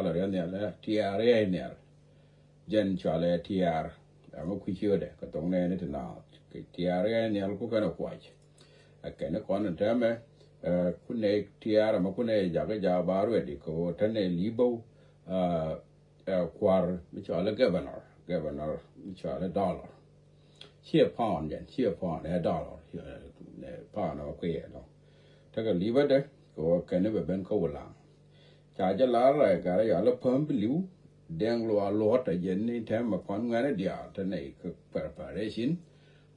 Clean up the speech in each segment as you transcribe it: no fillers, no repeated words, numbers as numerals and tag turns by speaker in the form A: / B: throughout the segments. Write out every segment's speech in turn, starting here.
A: là riêng này là TR ấy này dân cho là TR mà quy chưa đấy cái tổng này thế nào cái TR ấy này cũng cái nào quay cái nó còn là thế màคุณในที่อาร์มาคุณในจากก็จะบาร์เวดิโกท่านในลิโบควาร์ไม่ใช่อะไรgovernorไม่ใช่อะไรดอลลาร์เชี่ยพอนยันเชี่ยพอนเนี่ยดอลลาร์เนี่ยพอนเอาคุยเนาะถ้าก็ลิบเด้ก็แค่นี้เป็นเขาหลังจากจะลาอะไรกันอย่าละเพิ่มไปลิวเด้งลัวลัวแต่ยันนี่แถมมาคนงานเดียวท่านในก็ preparation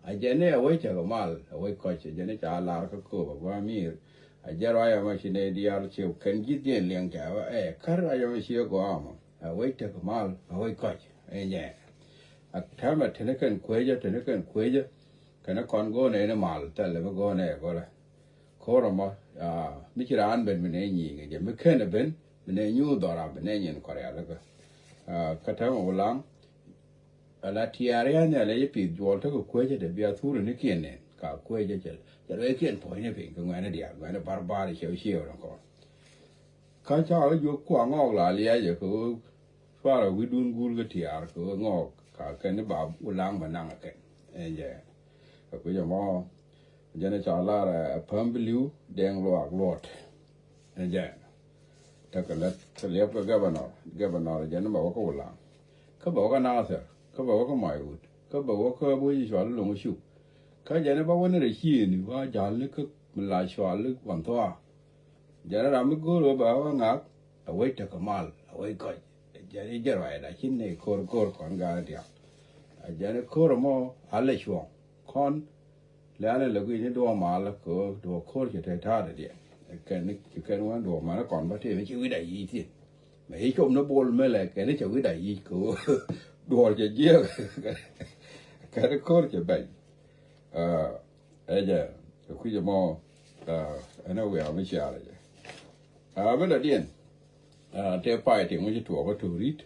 A: อาจจะเนี่ยเอาไว้จะก็มาเอาไว้ก็จะเนี่ยจะลาก็คือแบบว่ามีJaraya machine diar chiu kan gidien liang jawa karaya machine go am away to mal away coach yeah a time at tenekan quaja kana con go ne mal tell them go ne go la korama michiran ben meneni ge meken ben menenu dora benenian korea la katama ulang ala tiaria ne le pi jol to quaja de bia thuru ni kienen ka quaja chelจะเลยเขียนผลเนี่ยเป็นงานนั่นเดียวงานบาร์บาร์เชี่ยวแล้วก็ข้าเจ้าอยู่กว่างอกหลายเลี้ยอยู่คือว่าเราวิดุนกูก็ที่อาร์คืองอกขาเกินนี่บ่าวอุลังมานั่งกันเย่ก็จะมอจะในจอลาร์เพิ่มไปลิ้วแดงลวกลวดเย่ถ้าเกิดเลี้ยบก็governorจะนั่นบอกว่าก็อุลังเขาบอกว่าน่าเสียเขาบอกว่าก็ไม่อุดเขาบอกว่าเขาไม่ชวนลงชุบเขาจะเนี่ยบอกว่าเนี่ยขี้นี่ว่าจานนี่ก็มันลายชวาลึกวันตัวจะเนี่ยเราไม่กู้หรือเปล่าว่างักเอาไว้จะกมาลเอาไว้ก่อนจะเนี่ยจะไรได้ชิ้นนี้โคตรก่อนกันเดียวจะเนี่ยโคตรมั่วอะไรช่วงคอนแล้วเนี่ยเราก็ยังดูมาแล้วก็ดูโคตรจะได้ท่าเดียวแกนี่แกนี่ว่าดูมาแล้วก่อนประเทศไม่ใช่วิธียี่สิไม่ให้ชมน้ำบอลไม่เลยแกนี่จะวิธียี่ก็ดูจะเยอะแกนี่โคตรจะไปจะคุยจะมออันนั้นเวลไม่ใช่อะไรเวลาเดียนเทปไปถึงไม่ใช่ถั่วก็ถั่วริด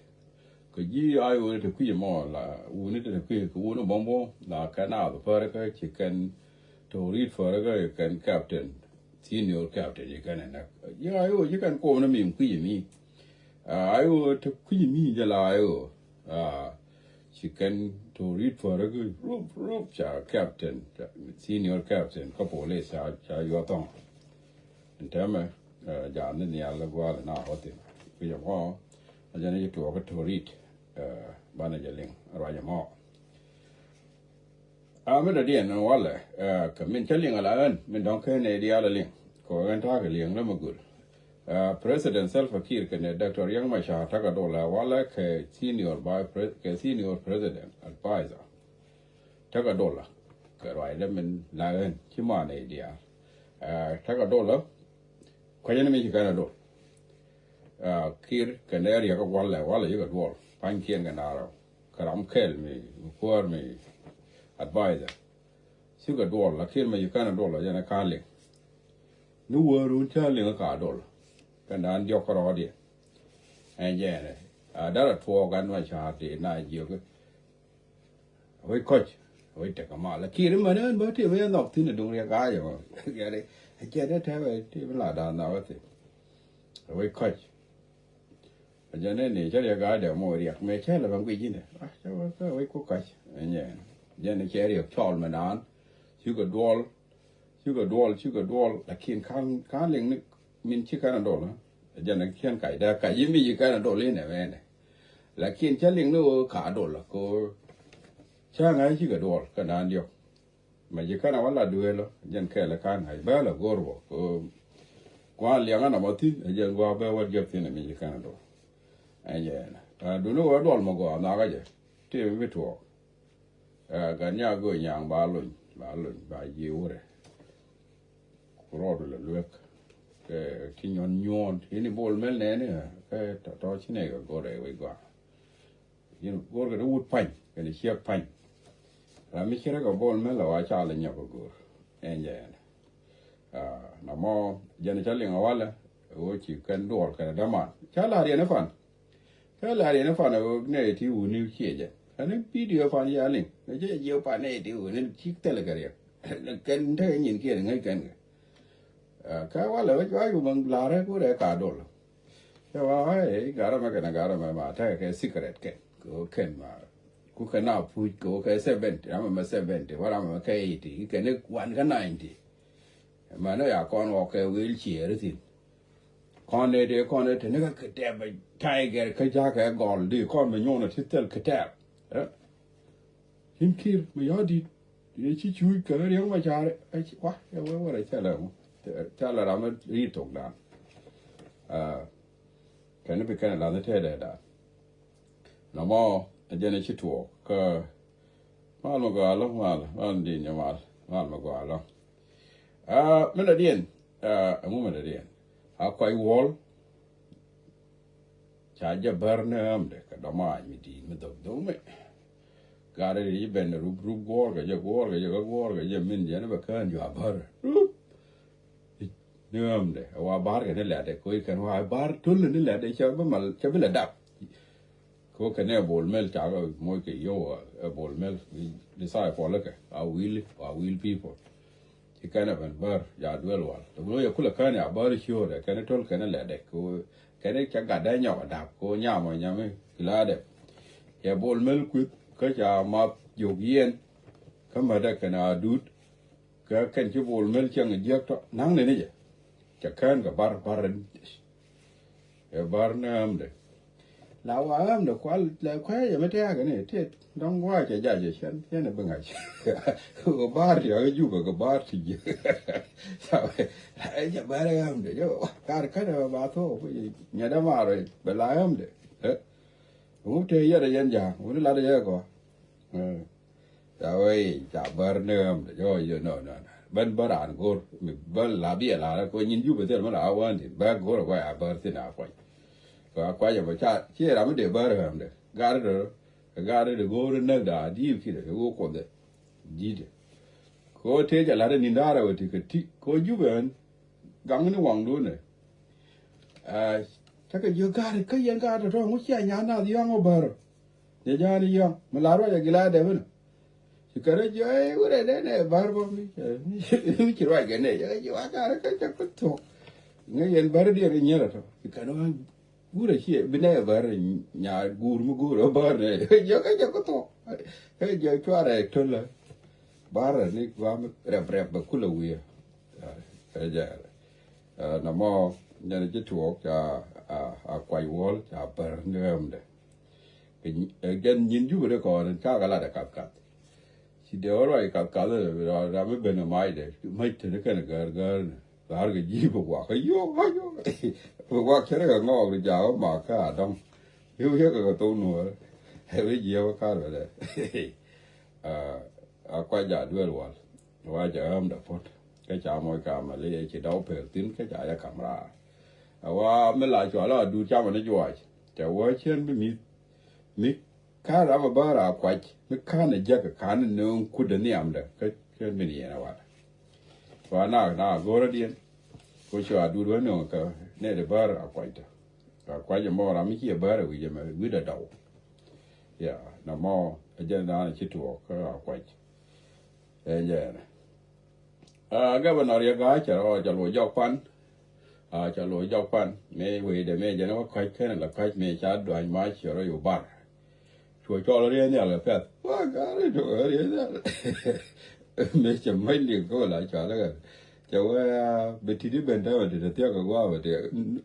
A: ก็ยี่ไอ้วันจะคุยจะมอละวันนี้จะคุยกับวันนู้นบอมบ์ละแค่หน้าตัวเพื่อนก็ชิคกันถั่วริดเพื่อนก็กันแคปเทนซีเนียร์แคปเทนยังกันนะยี่ไอ้วันชิคกันโกมันมีคุยมีไอ้วันจะคุยมีจะลายchicken to read for a good roop captain senior captain couple less you tong in term jan ni alla gwa na hote ku ya ho ajana you to read bana jaling raja mo me da dien no wala ka min chaling ala an min don ka ne dia la ling ko an ta ga ling la magul President Salva Kiir kene Dr. Yang Masha Tagadola wala ke senior president advisor Tagadola ke roi le men laen chimane dia Tagadola kwajene mi kana do Kiir kene area ko wala yuga dwol pan kien kana ro karam kel mi kuar mi advisor suga dwol la Kiir mi kana dola jana kale nu waru chale ka dolaกันดันยกรอดีไอ้แย่เลยดาราทัวร์กันว่าชาติน่าเยี่ยมก็ไว้คอยไว้แต่ก็มาแล้วขี้มันเนี่ยบางทีไม่นอกที่ในดงเรียกายอย่างเงี้ยเลยไอ้แย่ได้แท้ไปที่เวลาดานเอาสิไว้คอยอาจารย์เนี่ยจะเรียกายเดี๋ยวโมเรียกไม่ใช่หรือบางปีนี่จะว่าก็ไว้ก็คอยไอ้แย่ยันในแค่เรียกชอลมานานชื่อก็ดวลแต่ขี้ข้างเลี้ยงนี่มินชิกันโดนจะนักเขียนไก่ได้ไก่ยิ่งมีกันโดนเลยเนี่ยแม่เนี่ยแล้วเขียนเช่นลิงนู้ขาโดนละก็ช่างไงชิกันโดนกันนานเดียวมาจิกันวันละดูเลยยันแค่ละกันให้เบลละกอร์บก็กว่าเลี้ยงกันมาที่ยันกว่าเบลวันเก็บที่เนี่ยมีจิกันโดนไอ้เจ้านะดูนู้ว่าโดนมาก่อนน่าก็จะที่ไม่ถูกกันยาก็ยังบาลุนบายิวเลยรอดเลยเลือกที่ย้อนที่นี่บอลเมลเนี่ยก็ต่อชิ้นไหนก็กอดไว้กว่ายิ่งกอดก็ต้องวุดพันก็ได้เชือกพันแล้วไม่ใช่แล้วก็บอลเมลเราว่าชาเลยเนี่ยก็กอดเอ็นเจนน้ำมอยันชาเลี้ยงเอาไว้เลยโอ้ชิกันดอลกันดามันชาลาเรียนฟันเนี่ยที่อูนิวเชียจ้ะอันนี้ปีเดียวฟันยาลิงไม่ใช่เยี่ยวฟันเนี่ยที่อูนี่ชิกเตลกันเรียกันเท่ายินเกี่ยงไงกันก็ว่าเลยว่าอยู่บางลาเร่ก็ได้การโดน cho ai gara mà thay cái cigarette cái có khen mà ku cái nào phui có cái 70 mà 70 hoặc là cái 80 cái này quan cái 90 mà nó ya con có cái wheelchair thì con này thì nó cái đẹp tiger cái giá cái gold đi con mình nhon là thích cái đẹp hin kia mà giờ đi chỉ chui cái đấy mà chả đấy ai quá cái vậy chả là làm đi tục đó cái này bị cái này làm thế đấy đó nó mà giờ này chỉ thuộc cái mal mà gọi là mal đi nhà mal mà gọi là mình đã điền mình đã điền quay wall chả giờ Burnham đấy cái đó mà mình đâu mấy gara đi bên rúp wall cái wall cái mình giờ nó bị cái gì bar Nương đấy, và bar cái này là đấy, coi cái hoa bar tuần này là đấy, cho biết là đập, có cái này bol mel chả có mỗi cái yêu bol mel đi sai phải là cái, will people, thì cái này vẫn bar, giả đuôi loài, rồi giờ cũng cái này bar show đấy, cái này tuần cái này là đấy, cái này chắc cả đấy nhỏ đập, có nhà mà nhà mình là đấy, ya bol mel quyết cái chả mà dục yên, cái mà đấy cái nào đút, cái bol mel chẳng cái giấc đó, nắng này nhỉ. Chakkan ga baran ya barnam de la wa am de kwal la kwa ya mete ga ne te don wa ke ja je shan yana bin ai ko bar ya ju ga bar ti je sa ai ja bar am de yo ka da ba to nya da ma re ba la am de mu te ya da yan ja mu la da ya ko ya wei ja barnam de yo no ban baran gor mi ban la bia la ko nyin ju be tel ma la wan ti ba gor ko ya bar ti na ko ya ba cha chi ra me de bar ham de gar de gor na da di ki de go ko de di de ko te ja la de ni da ra ti ke ti ko ju ben gang ni wang du ne ta ke ju gar ke yan gar de ro chi nya na di yang o bar ne ja ni yang ma la ro ya gila de ben Sekarang jaya udah deh baru kami, cerai gini, jaya agak kerja betul. Nggak baru dia nyala tu. Sekarang guru sih bina baru nyar guru baru, jaya kerja betul. Jaya cuara itu lah, baru ni kami rep berkula wia, kerja. Nama jadi jetuak kuai wall, apa ni amde. Kan jinju berdekat, cakap lah dekat. Chỉ điều rồi cả rồi ra mới bên ngoài đấy mấy thứ cái này cái gì vừa qua cái vô vừa qua cái này cái ngõ cái giáo mà cái đông hiu cái tô nữa hay cái gì cái rồi đấy quay giả đuôi luôn quay giả âm đập phốt cái chả mọi cả mà lấy chỉ đấu phèo tín cái chả ra camera và mới lại chỗ là đu cha mà nó giỏi chả quay trên với mi cái đó mà bao ra quay cái này chắc cái này nó cũng được niệm được cái mình như nào và na gọi điện có chỗ đu đuôi nó cái này để bao ra quay cho mà làm cái bao ra cái mà cứ để đầu ya na mà giờ nó chỉ thuộc cái quay giờ cái bên này cái cho lối dọc pan mấy người để mấy giờ nó quay cái này là quay mấy cha đuổi máy cho nóอยู่บ้าน Tôi cho nó đi nhà là phết, quá cả đấy rồi đi nhà, mấy chấm mấy liền có lại cho nó cái, cháu bên thì đi bên đó thì tiêu cái quá vậy thì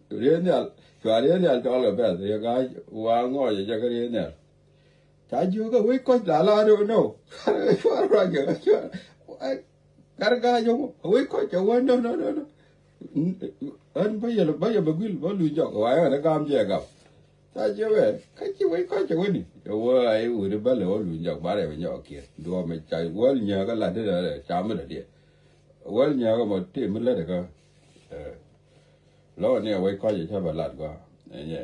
A: đi nhà, cho là phết, thì cái qua ngõ vậy cho cái đi nhà, chả chưa cái quýt coi là đâu đâu, quá rồi cái giống quýt coi cháu quên đâu anh bây giờ bao lùi cho cái nó cam gì gặp. Ta chưa về, cái chứ vậy có chỗ này, chỗ ấy uống được bao lâu luôn nhậu ba này nhậu kia, đùa mày chạy quên nhờ cái là thế là chả mới được đi, quên nhờ cái một tiền mới lấy được cơ, lo này vậy có gì cho bà lạt qua, nhỉ,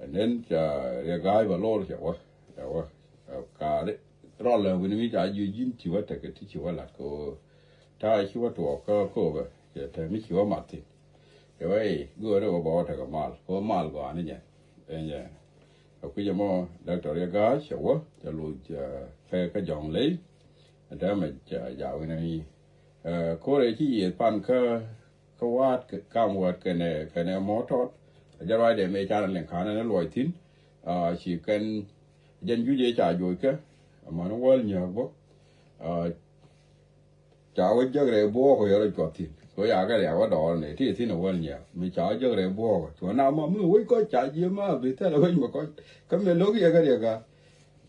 A: nên cho gái bà lo được quá, cả đấy, rồi là when we are using chịu cái chịu lạt cô, ta chịu tuột cô vậy, giờ thấy mấy chịu mặt thì, vậy người đó bảo thay cái mal qua này nhỉ. Dạ, bây giờ mà doctor ya gái xấu cho lui cái dòng lấy, để mà dạo cái này, có đấy chỉ pan cái quạt cái cam quạt cái này mót thoát, giờ rồi để mấy cha lên khán nó lôi tin chỉ cần dân chú dễ trả rồi cái mà nó quá nhiều bố trả cái giờ này bố rồi rồi cho tiền rồi cái này quá đỏ này thì nó quá nhiều mình trả giờ này bố rồi chỗ nào mà mới có trả gì mà vì thế là mới mà có cái mình lúc cái này cả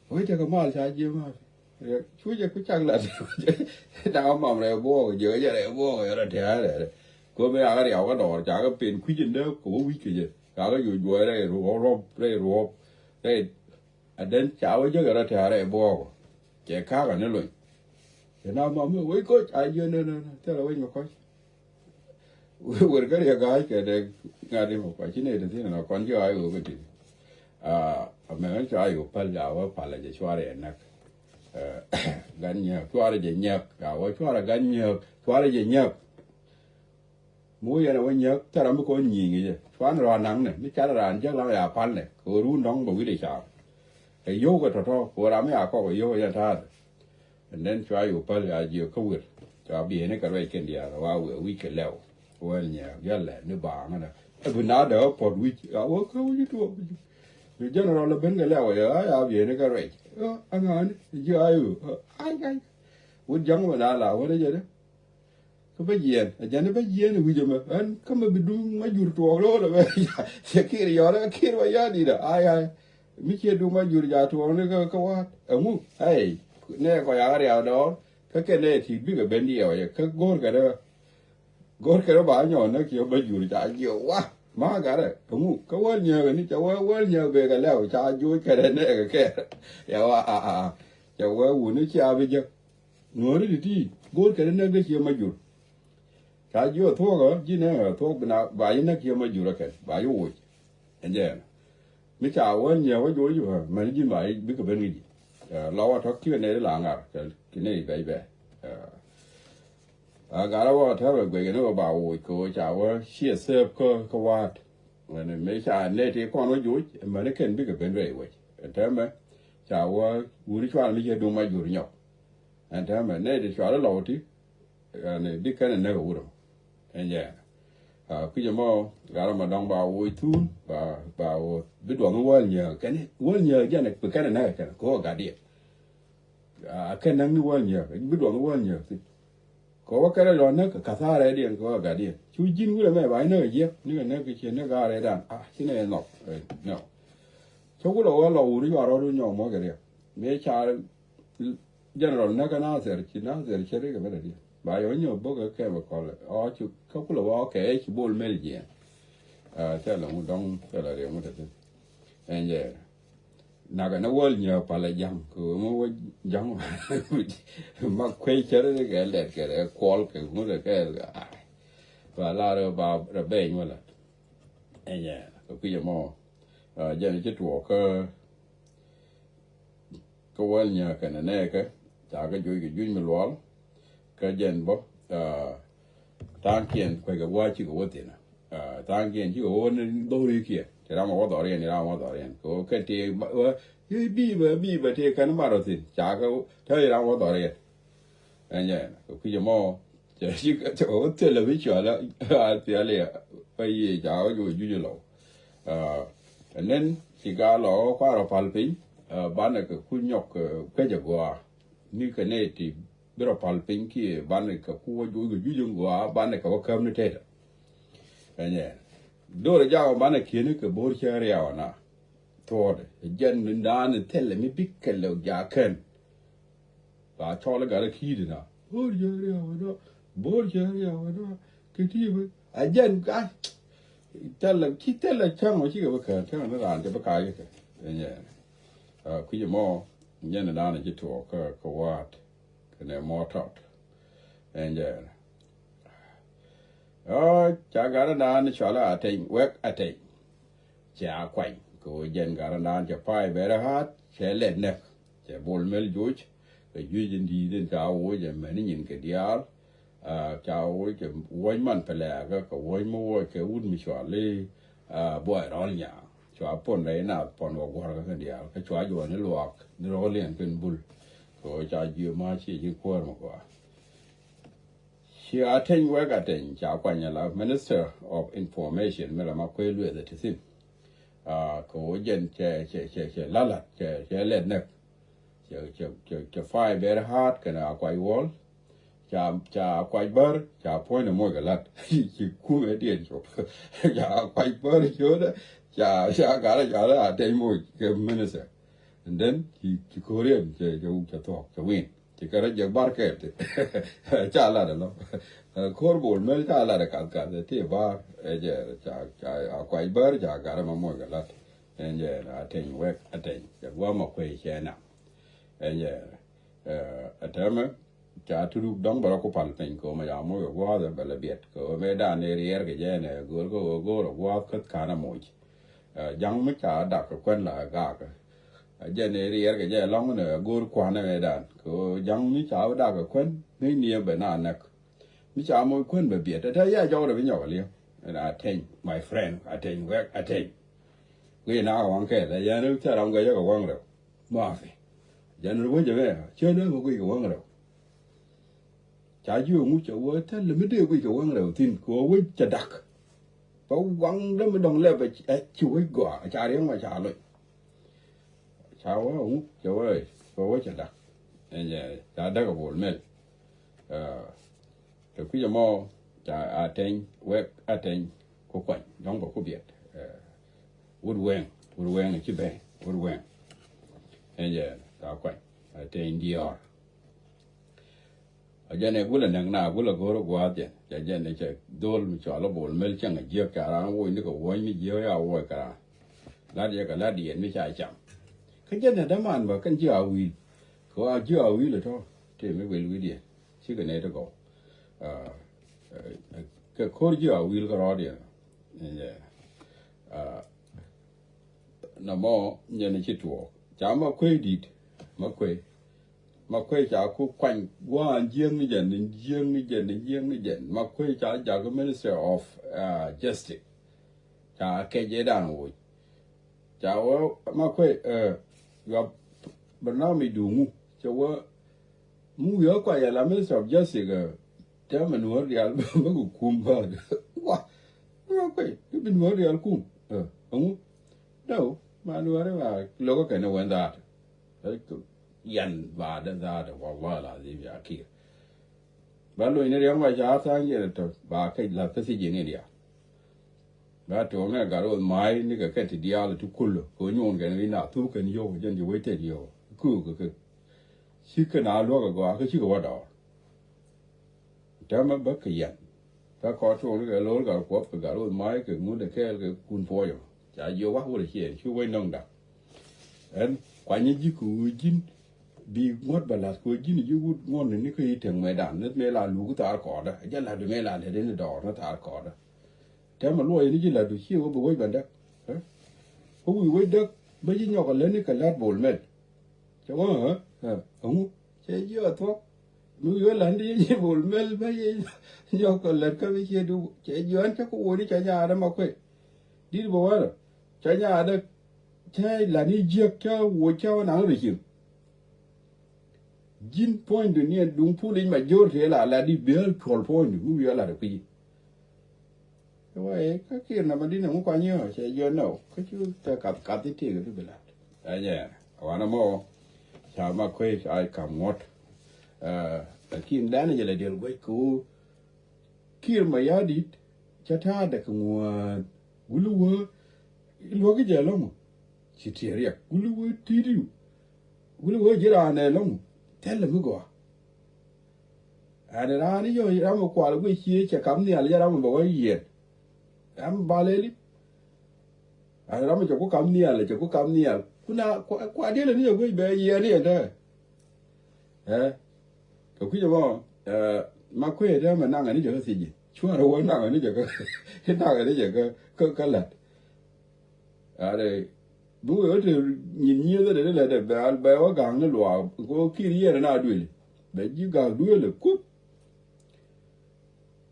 A: với cái mà trả gì mà chú giờ cứ chẳng là nào mà này bố giờ này bố rồi là thế này có mấy cái này cái đỏ trả cái tiền quý dân đó của quý cái gì cả cái vui đây rồi đây đến cháu với cái đó thì ở bố trẻ khác là nó lụi thì nào mà mới có ai chưa nên thế là mà coi vừa cái này cái này ngay đi một cái này thì thế nào còn chưa ai ở cái gì mình cho ai ở phần giáo phải là để xóa để nè gan nhờ xóa để nhờ giáo xóa là gan nhờ xóa để nhờ mũi là cái nhờ thế là mới có nhìn cái gì xóa nó nắng này mới chả là chắc là pan này cứ rú nóng bởi vì để sao cái yoga thôi thôi, của làm mấy có cái yoga ra and then try you pal ya you ko wir cho bi ne ka re ken dia wa we ke lew well nya ya le ne ba ngana bu na da por wi wa ko wi to you general la ben lew ya bi ne ka re angan ji ayu ai wo jang wa la wa de je ko ba yen a jane ba yen wi je ma an kam bi du ma jur to lo da ya kir yo da kir wa ya di da ai mi che du ma jur ja to ne ka wa amu ai ne ko ya ga đó cái này thì biết cái bên điều vậy cái gor cái đó bảo nhỏ nó kiểu bây giờ trả nhiều quá má cả đấy đúng có quá nhiều cái này cháu quá nhiều về cái leo trả vui cái này cái ya cháu quá uống nó chia bây giờ ngồi đi gor cái này cái kiểu bây giờ trả nhiều thuốc rồi chứ này thuốc bên nào bài nó kiểu bây giờ cái bài uống anh chị mấy cháu quá nhiều quá vui rồi mà nó chỉ bài biết cái bên gì lawa thắc cái này là ngar cái này vậy vậy gà lawa thắc cái nó bảo cô cháu chia sẻ có wat mà mấy cha này thì con nó vui mà nó cần biết cái bên vậy vậy thế mà cháu vui cho nó chơi đồ mà vui nhau anh thế mà này thì cháu nó lâu thì này biết cái này nó vui rồi anh nhá cái gì mà gà mà đang bảo vui thun và bảo biết đồ nó vui nhiều cái này cái này có gà điện cái năng nó vui nhiều biết đồ nó vui nhiều thì có cái đó nó cả thà đấy điện có gà điện chú chín cũng là mẹ bài nó gì nó cái chuyện nó gà đấy đàn cái này nọ cháu cũng đâu lâu đi vào đó nhỏ mà cái đấy mấy cha general nó cái nào sẽ chơi cái vấn đề gì bài ở nhiều bốc cái mà còn là chú không có là cái chú bol mail gì thế là một đông thế là điều một thế anh vậy naga na wal nhiều pala jam ko mo jam mà quay chơi cái lẹt cái call cái mo cái và la rồi vào rồi bể mà là anh vậy có cái gì mà giờ này chết ruột cái wal nhiều cái này cái chả cái vui mình loal cái dân bố tăng kiến cái quá chỉ có tiền tăng kiến chỉ có đôi đi kia thì ra mà có đòi tiền có cái tiền bị thì cái nó mà rồi thì chả có thấy ra có đòi tiền anh nhỉ cái gì mà chỉ chỗ television là thì là bây giờ chả có vui lâu nên chỉ cả lọ qua rồi palpin bán cái khu nhọc cái gì qua như cái này thì biết là palpin kia bán cái khu vui qua bán cái có cơm nữa thế anh nhỉ đôi lúc giao bán cái kia cái bố chơi riau na thôi dân mình đã nên thế là mới biết cái lâu giá khen và cho nó cái khí đi nào bố chơi riau đó cái gì vậy dân cái thế là chẳng mà chỉ có cái thế là nó làm cho cái cái nhỉ cái gì mà dân đã nên chỉ thuộc cái quạt cái này mò thọt anh nhỉ chả gara na ni chola atain work atain chả quay cô dân gara na chả phải bé ra hát chả lên nè chả bol mel juj cái juj dân đi đến chào ôi chả mấy nhìn cái dial chào ôi chả quay man phải là cái quay mua cái út mi chola boy rồi nhá chola pon đấy nào pon vào qua cái dial cái chola vô nó luộc nó liền cái bul cô chả dưa mà chỉ qua mà qua she attend work attend cha kwanya la Minister of Information me la makwe lu the tisim ko jen che lala che let nek che fai very hard kana kwai wall cha kwai bar cha point mo galat chi ku me dien cho cha kwai bar cho da cha ga la attend mo ke minister and then he korean che talk che win chỉ cái đó giờ bar kẹp thì trả lại được lắm khối bổn mới trả lại được cả thì bar giờ trả quay bar trả cả là mọi cái lát giờ là thành work thành giờ qua một quầy xe nào giờ thế mà trả thu được đóng bảo có phần thành của mà giờ mỗi qua rồi phải là biệt của mấy đàn này riêng cái gì này gỡ là qua cất cả là mỗi chẳng mấy trả đặt cái quen là gà giờ này riêng cái gì long nữa gỡ qua này đàn có chẳng mấy cháu đã có quen mấy nhiều bên nào nè mấy cháu mới quen về biệt thế ya cho được với nhỏ liền là thành my friend thành work thành cái nào hoàng kể là giờ nó chơi đồng cái có quăng rồi mà phải giờ nó vẫn chơi chơi nữa một cái quăng rồi chả chưa muốn chơi thế là mấy đứa cái quăng rồi tin có với chả đặc bảo quăng đó mới đồng lên về chuối gỏi chả riêng mà chả lợi cháu không cháu ơi có với chả đặc giờ chả đặc ở bộ mệt rồi bây giờ mò chả thành work thành có quạnh đóng vào có biệt woodwang là chứ bé woodwang giờ tao quạnh thành DR ở trên này cũng là nặng nào cũng là có được quá tiền ở trên này chơi đôi mình chọn là bộ mệt chẳng là giết cả nó vui nó có vui mới giết ao vui cả lá gì cả lá điện mới chạy chậm cái trên này đám ăn vào cái chưa ao uy có chưa ao uy là thôi thì mới về uy điện chứ cái này nó có cái khối chưa ao uy cái đó điện nằm mò nhà này chết chuột chả mà quay đi mà quay chả có quanh qua riêng cái dân mà quay chả có Minister of Justice chả cái gì đàn hồi chả mà quay gặp bên nào mới đúng chả mua giờ quay là Minister of Justice chả mình nói real mà cũng cùm vào quá quay cái bên nói real cùm không đâu mà nói là lúc cái nó quen ra yan và đã ra được wallah là gì vậy kia và lúc này riêng mà cha sang vậy đó và cái là cái gì này đi à và chỗ này cả rồi mai này cái thì đi là tụi cool có nhon cái này nào tụi cái nhiều dân chỉ vậy nhiều cái chỉ cái nào lo cái chỉ có vào đó đó mà bất cái yan và có chỗ này cái lối cái quốc cái rồi mai cái muốn cái cuốn phôi rồi chả nhiều quá rồi hiện chú quay nông đặc em quả nhiên chỉ cứ chín bị ngót bà là cứ chín chỉ cứ ngon này cái thằng mày đàn nó mày là lú cái tao cỏ đó chứ là được mày là để đến đỏ nó tao cỏ đó thế mà nuôi nó chỉ là được chiêu cái bồi bàn đất có bồi đất bây giờ nhỏ cái lớn cái lát bồi mệt chứ có hả không chơi chưa thuốc nuôi lần đi như bồi mệt bây giờ nhỏ cái lớn cái bây giờ đủ chơi chưa anh chắc có uống đi chơi nhà đó mà quên đi bộ rồi chơi nhà đó chơi là đi giết cho uống cho nó được chứ jin point de ne dum pulin ma jorte la di bel 12 point gu ya la de pi wa ka ki na ma di na mu kwa nyo che yo no ka chu ta ka ti ti ga bi la ya wa na mo cha ma kwe ai ka mot ki nda ne le del gwe ku ki ma ya di cha ta da ku gulu wo lo ga je lo mo chi ti ri gulu wo ti ri gulu wo je ra ne lo mo thế là mới gọi ra đi rồi ra một quả là cái chia chả cắm thì ra một bộ cái gì em ba lê đi ra một chỗ có cắm thì là chỗ có cắm thì cứ nào quả đi là nó cái bé gì đi rồi cái gì mà quê đó mà năng ở đây chỗ gì chúa đâu năng ở đây chỗ cái năng ở đây chỗ cái lật đây bố ở đây nhìn nhiều thế đấy là để bé ở gang nó loa có kia gì nó đuổi bé chỉ gang đuổi là cút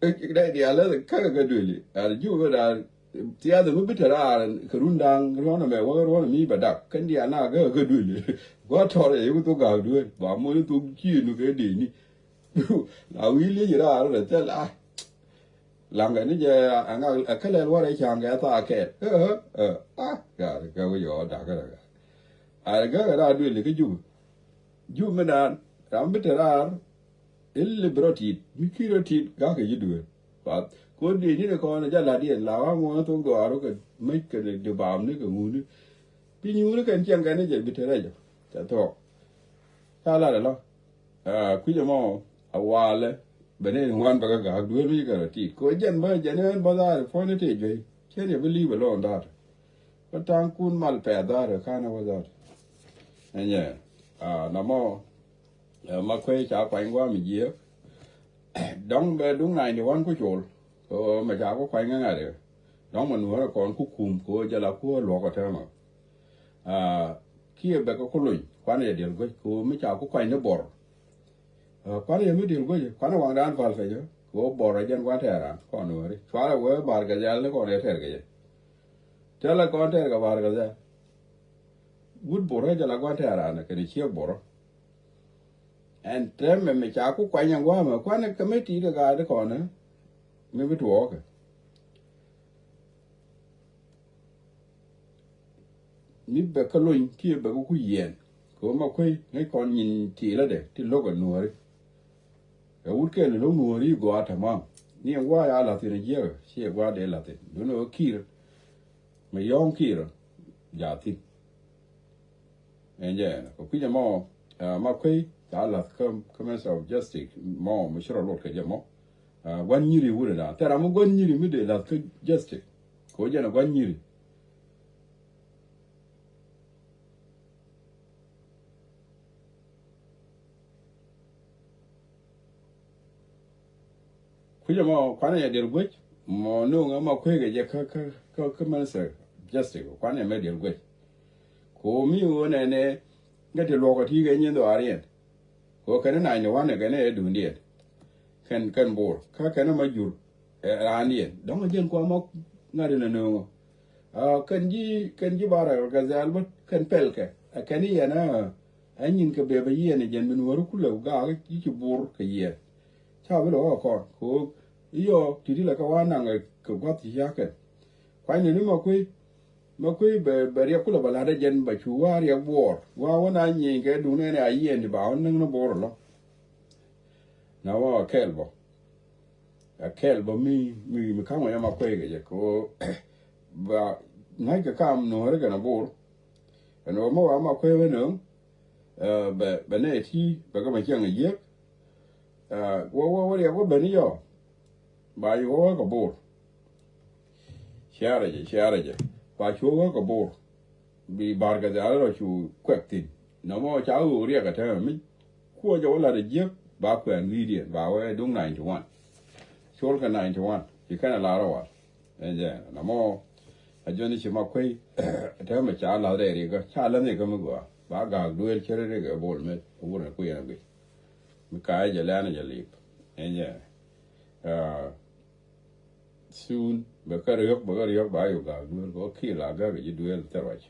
A: cái đấy thì là cái đuổi chú cái thì là nó biết ra cái run đang nó mẹ nó mi bà đạp cái đi cái đuổi quá thò đấy cái tôi gang đuổi bà mới tôi kia nó cái đi là Willie gì đó rồi thế là làm cái này giờ anh cái này qua đây chàng cái ta cái cái cái gì đó cái đó đuổi cái ju mình đã làm biết ra il broti mikiroti ga cái gì đuổi và cô đi như con là đi là mua tôi đồ rồi cái mấy cái đồ bám nữa cái ngu nữa bây nhiêu nữa cái chàng cái này giờ biết ra rồi chả thôi sao là đó quý giờ mà awale bene ngwan baga ga duel mi ga ti ko jen ba jen ba da fo ne te je che ne beli ba lon da ba tan kun mal pe da re kana wa da enya na mo ma kwe cha kwa ngwa mi je dong be dung này thì wan ko chol ko ma cha ko kwa nga re dong man wa ko ku kum ko ja la ko lo ko ta ma kia be ko lu kwa ne del ko mi cha ko kwa ne bor quan điểm điều cái quan hoàng đan phải phải chứ có bỏ ra dân quan thẻ à còn nữa đi xóa là với bà cái giá nó còn để thẻ cái gì chắc là con thẻ cái bà cái giá bút bỏ ra cho là quan thẻ à cái này chia bỏ anh thêm mình chả có quay nhang quá mà quan này cái mấy tí được cái đó còn nữa mình mới thua cái nít bè cái lôi kia bè cái cùi yên có mà quay ngay còn nhìn tí là để tí lốc ở nữa đi út cái lúc nuôi đi qua thằng mang ni qua ya là tiền gì rồi xe qua để là tiền nó nó kia mà yong kia rồi giả thịt anh vậy có cái gì mà quay đã là commence of justice mà sửa lột cái gì mà quan nhiri vừa là thế là mà quan nhiri mới để là cái justice có gì là quan nhiri bây giờ mà quan này điều quyết mà nung mà quay cái gì cái mà sẽ justice quan này mới điều quyết có miu này cái điều lo cái thi cái nhân đồ ari có cái này nó này cái này đủ điện kan bor cái nó mà jur ani đó là dân qua mốc ngay đây là nung kan ji bara cái zal bất kan pel cái này na anh nhìn cái bề bây này dân mình vừa cũng là cái chỉ bor cái gì sao bây giờ có iyo tiri la kawana nga kwati yake kwa ni ma kwe be ya kula balada jen ba chuwa ya bor wa wana nyi ke dune ne ayi ni ba on no bor lo na wa kelbo mi kama ya ma kwe ge ko ba ngai ka kam no re ga na bor no mo wa ma kwe we no be ne ti ba ga ma chang ye wo ya wo be ni yo ba yo ko bor share ba chu ko bor bi bar ga da ro chu kwektin no mo cha u ri ga ta mi ko jo la de je ba kwen wi di ba we dung 91 chol ka 91 ki kana la ro wa je no mo a jo ni chi ma kwai ta ma cha la de ri ga cha la ne ga mu go ba ga duel chere re ga bol me u na ku ya bi mi ka je la na je li je soon bakar yok ba yo ga duel ko ki la ga ji duel tarwach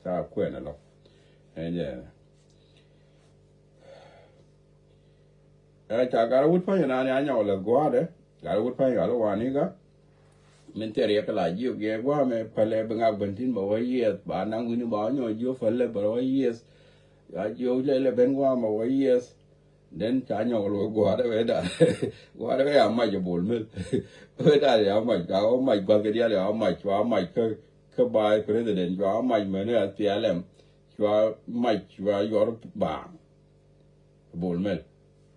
A: sa kwena lo enje cha ga wut pa na nya nya la gwa de ga wut pa ga lo wani ga men tere ka la ji ge gwa me pale ba ga bentin ba wa yes ba nang ni ba nyo jo fale ba wa yes ya jo le ben gwa ma wa yes đến cha nhau rồi qua đấy về đã qua đấy à mày cho buồn mệt về đã thì mày cháu mày qua cái dia là mày cho mày cái bài president cho mày mà nữa thì làm cho mày cho your bảng buồn mệt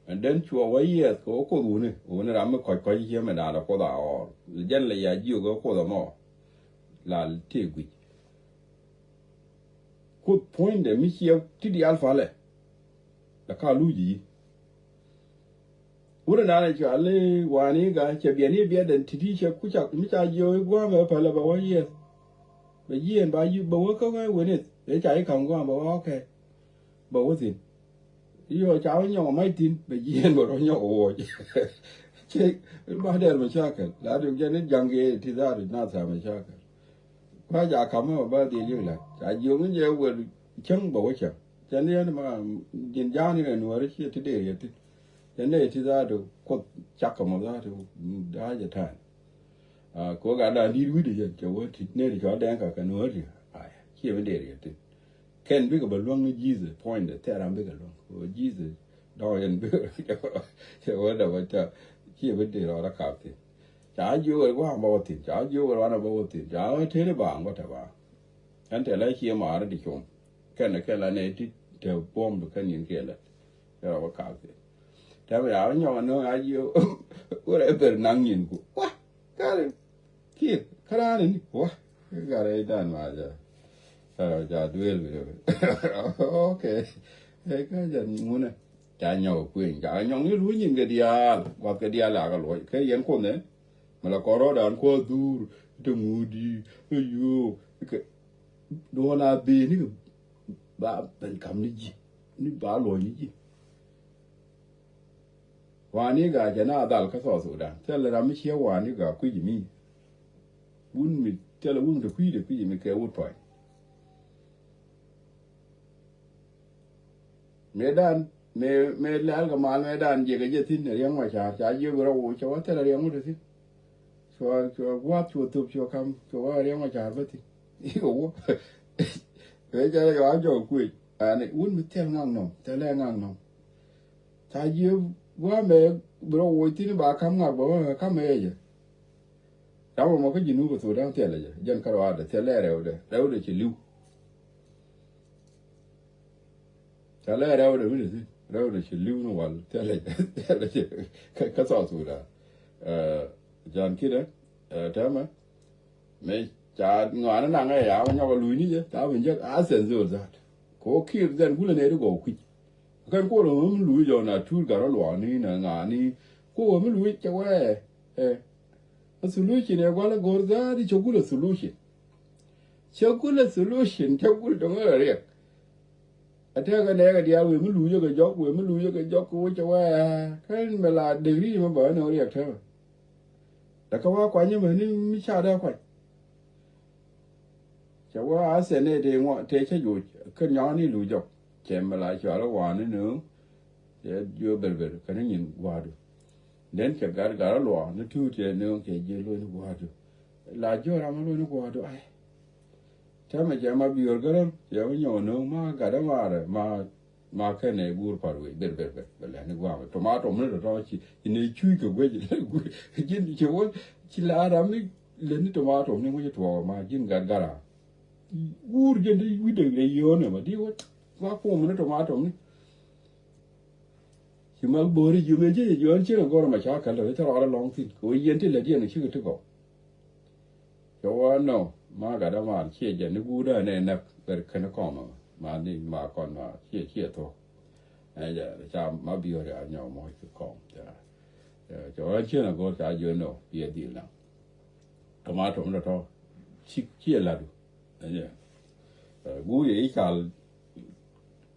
A: and then cho vậy có đủ này nó làm mới coi gì mà đã có đó dân là ya nhiều có đó mà là tiêu quỷ good point để mình hiểu thì đi alpha này là cả lũ gì ura na cho ale wani ga che biani bia den tidi che ku cha mi cha yo gwa me pa la ba wa ye ba yen ba yu ba wa ka ga we ne để cha không gwa ba wa okay ba wa tin yo cha wa nyo mai tin ba yen ba ro nyo o che ba der ma cha ka la du je ne jang ge ti da na sa ma cha ka ba ja kam ba di yu la cha yu nge je we chang ba wa cha cha ne ma jin ja ni ne no ri che ti de ye ti ne ti da do ko chaka mo da do da ja ta ko ga da ni wi de je ke wo ti ne ri ga dan ka no ri ai ki be de ri ti ken bi ga ba long ni Jesus point te ram bi ga long ko Jesus do yen bi ke wo da ba ta ki be de ro da ka ti chả vô quá bao tiền chả vô rồi nó bao tiền chả thế nó bằng quá trời bà anh thấy lấy chia mà nó đi chung cái là này thì đều bom được cái những kia là cái là cả thế thế bây giờ nhau nó ai vô cái này phải năng nhìn của quá cái này kia cái này quá cái này đàn mà giờ giờ đuôi rồi ok cái giờ muốn này chả nhau quyền chả nhau nó lúa nhìn cái dia và cái dia là cái lối cái yên con đấy mà là có đó đàn qua dur itu mudi ayo cái đồ là bì ní bà bên cầm ní gì ní bà lôi ní gì và ní gà cho nó đào cái sọ sụt à thế là làm mấy chiếc và ní gà quý gì mi bún mi thế là bún được quý gì mi kéo út phải mẹ đàn mẹ lấy cái mál mẹ đàn gì cái gì tin này riêng ngoài chả gì vừa rồi cho thế là riêng một thứ cho quá chùa tục cho cam cho quá riêng mà trả vậy thì yếu cái cho nó vào cho quỷ này uống một theo ngang nòng theo lẽ ngang nòng thay vì quá mẹ bữa rồi thì bà cam ngạc bảo cam mẹ vậy đâu mà cái gì nữa của tôi đang theo là vậy dân cái đó theo lẽ đâu để chỉ lưu theo lẽ đâu để cái gì đâu để chỉ lưu nó vào theo là cái sao tôi đã John kia thế mà mấy cha ngoài nó năng ấy áo nhau lùi ní chứ tao mình chắc á sen rồi ra có kia dân cũng là này nó gò quỳ cái cô là mình lùi rồi là chui cả nó loạn ní là ngà ní cô mình lùi cho quê solution này qua là gò ra đi cho cô là solution cho cô trong cái này thế cái này cái dia mình lùi cho cái gió mình lùi cho cái gió cô cho quê cái mà là đừng đi mà bảo nó riêng thôi đã có quá nhiều người nên mới chả đâu phải cháu quá sẽ này thì ngoại thế chứ dù cái nhỏ này lùi dọc chém mà lại cho nó hòa nữa để vừa bền cái nó nhìn qua được đến cái nó lòa nó thu thì nữa cái gì luôn nó qua được là cho ra mà luôn nó qua được ai thế mà chém mà biểu cái đó chém với nhỏ nữa mà cái đó mà cái này bùn phải rồi bền là nó qua tomato nó rồi chỉ này chui cái gì chỉ là làm cái lên tomato nó mới cho mà chín gara bùn cái này quý được này nhiều nữa mà đi quá phô nó tomato này chỉ mà bữa đi dùng cái gì dùng chỉ là gọi mà chả cả rồi thế rồi long tin cái gì thì là đi nó chưa có được cho nó mà cái đó mà chia cho nó bùn đó này nè cái nó còn mà đi mà còn mà chia thôi ai giờ cha mà biểu ra nhau mọi cái con cho anh chưa là có cả giờ nó bây giờ là tomato nó thôi chia là được ai giờ bùi ấy cả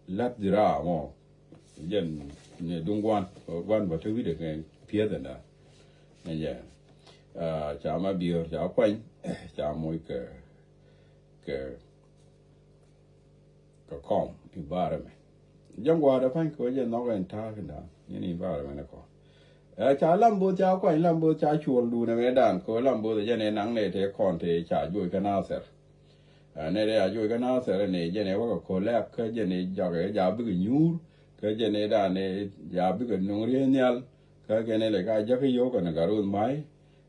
A: lát ra mà dân đông quan và thứ biết được cái phía đó nè ai giờ cha mà biểu cha quanh cha mọi cái con environment trong qua đó phải có gì nó cái thà cái đó những environment nó có cha làm bữa cha quay làm bữa cha chuồn đủ này đàn có làm bữa thì này nắng này thì còn thì cha vui cái nào sẽ này đây vui cái nào sẽ này cái này có có lẽ cái này giờ cái giờ bị cái nhur cái này đàn này giờ bị cái nông riêng nhau cái này là cái giờ cái yếu cái này cái rồi máy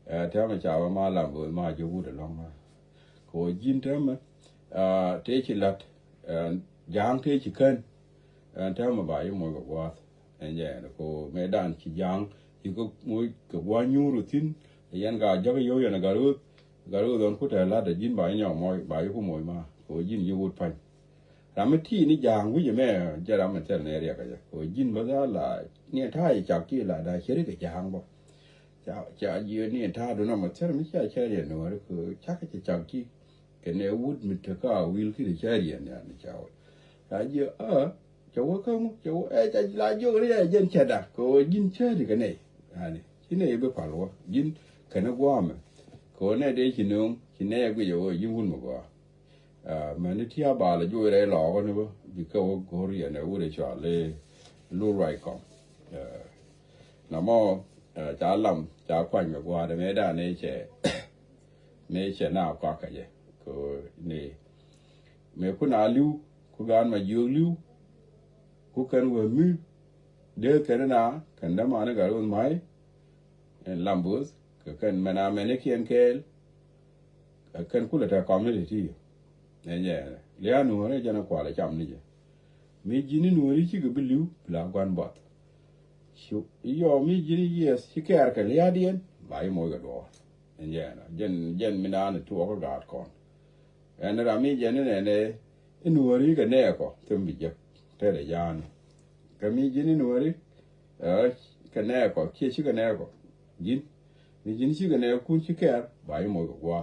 A: theo mà cha mà làm bữa mà chú được lòng mà có gì thế mà thế chỉ là giang thế chỉ cần theo mà bài mỗi cái quạt anh vậy là cô mấy đàn chỉ giang chỉ có mỗi cái quạt nhu rồi tin thì anh gà cho cái yếu là gà rồi don có thể là để dính bài nhỏ mỗi bài của mỗi mà cô dính yêu vụt phanh làm mấy thi ní giang với mẹ cho làm mình xem này đấy cái cô dính bao giờ là nghe thay chào kia là đại chế cái giang bao chào gì nghe thay đó mà xem mấy chơi điện nữa cứ chắc cái chào kia cái này vụt mình thật cả will khi để chơi điện này chào là giờ cháu không cháu là vô cái này dân chè đặc có dân chơi thì cái này này cái này bị phá lúa dân cái nó qua mà có này để chỉ nương chỉ này cái chỗ dân vun mà qua mà nó thia bà là vô đây lò con nữa vì câu có riêng này vô đây chọn lên lúa loài con na mo cha lam cha quan me qua de me da ne che na kwa ka je ko ni me ku na liu ku gan ma yu liu ku kan we mi de kan na kan da ma na ga ron mai en lambus ka kan mana me kien kel kan kula ta community ne le nu ne jana kwa la cham ni je me jini nu ri chi ga biliu la gwan bot shu yo mi jini yes chi kar ka le adien bai mo ga do ne jen mi na ne tu ko ga kon en ra mi je ne nu ri ga ne ko tum bi je te le yan ka mi jini nu ri ka ne ko chi ga ne ko jin mi jini chi ga ne kun chi kar bai mo ga wa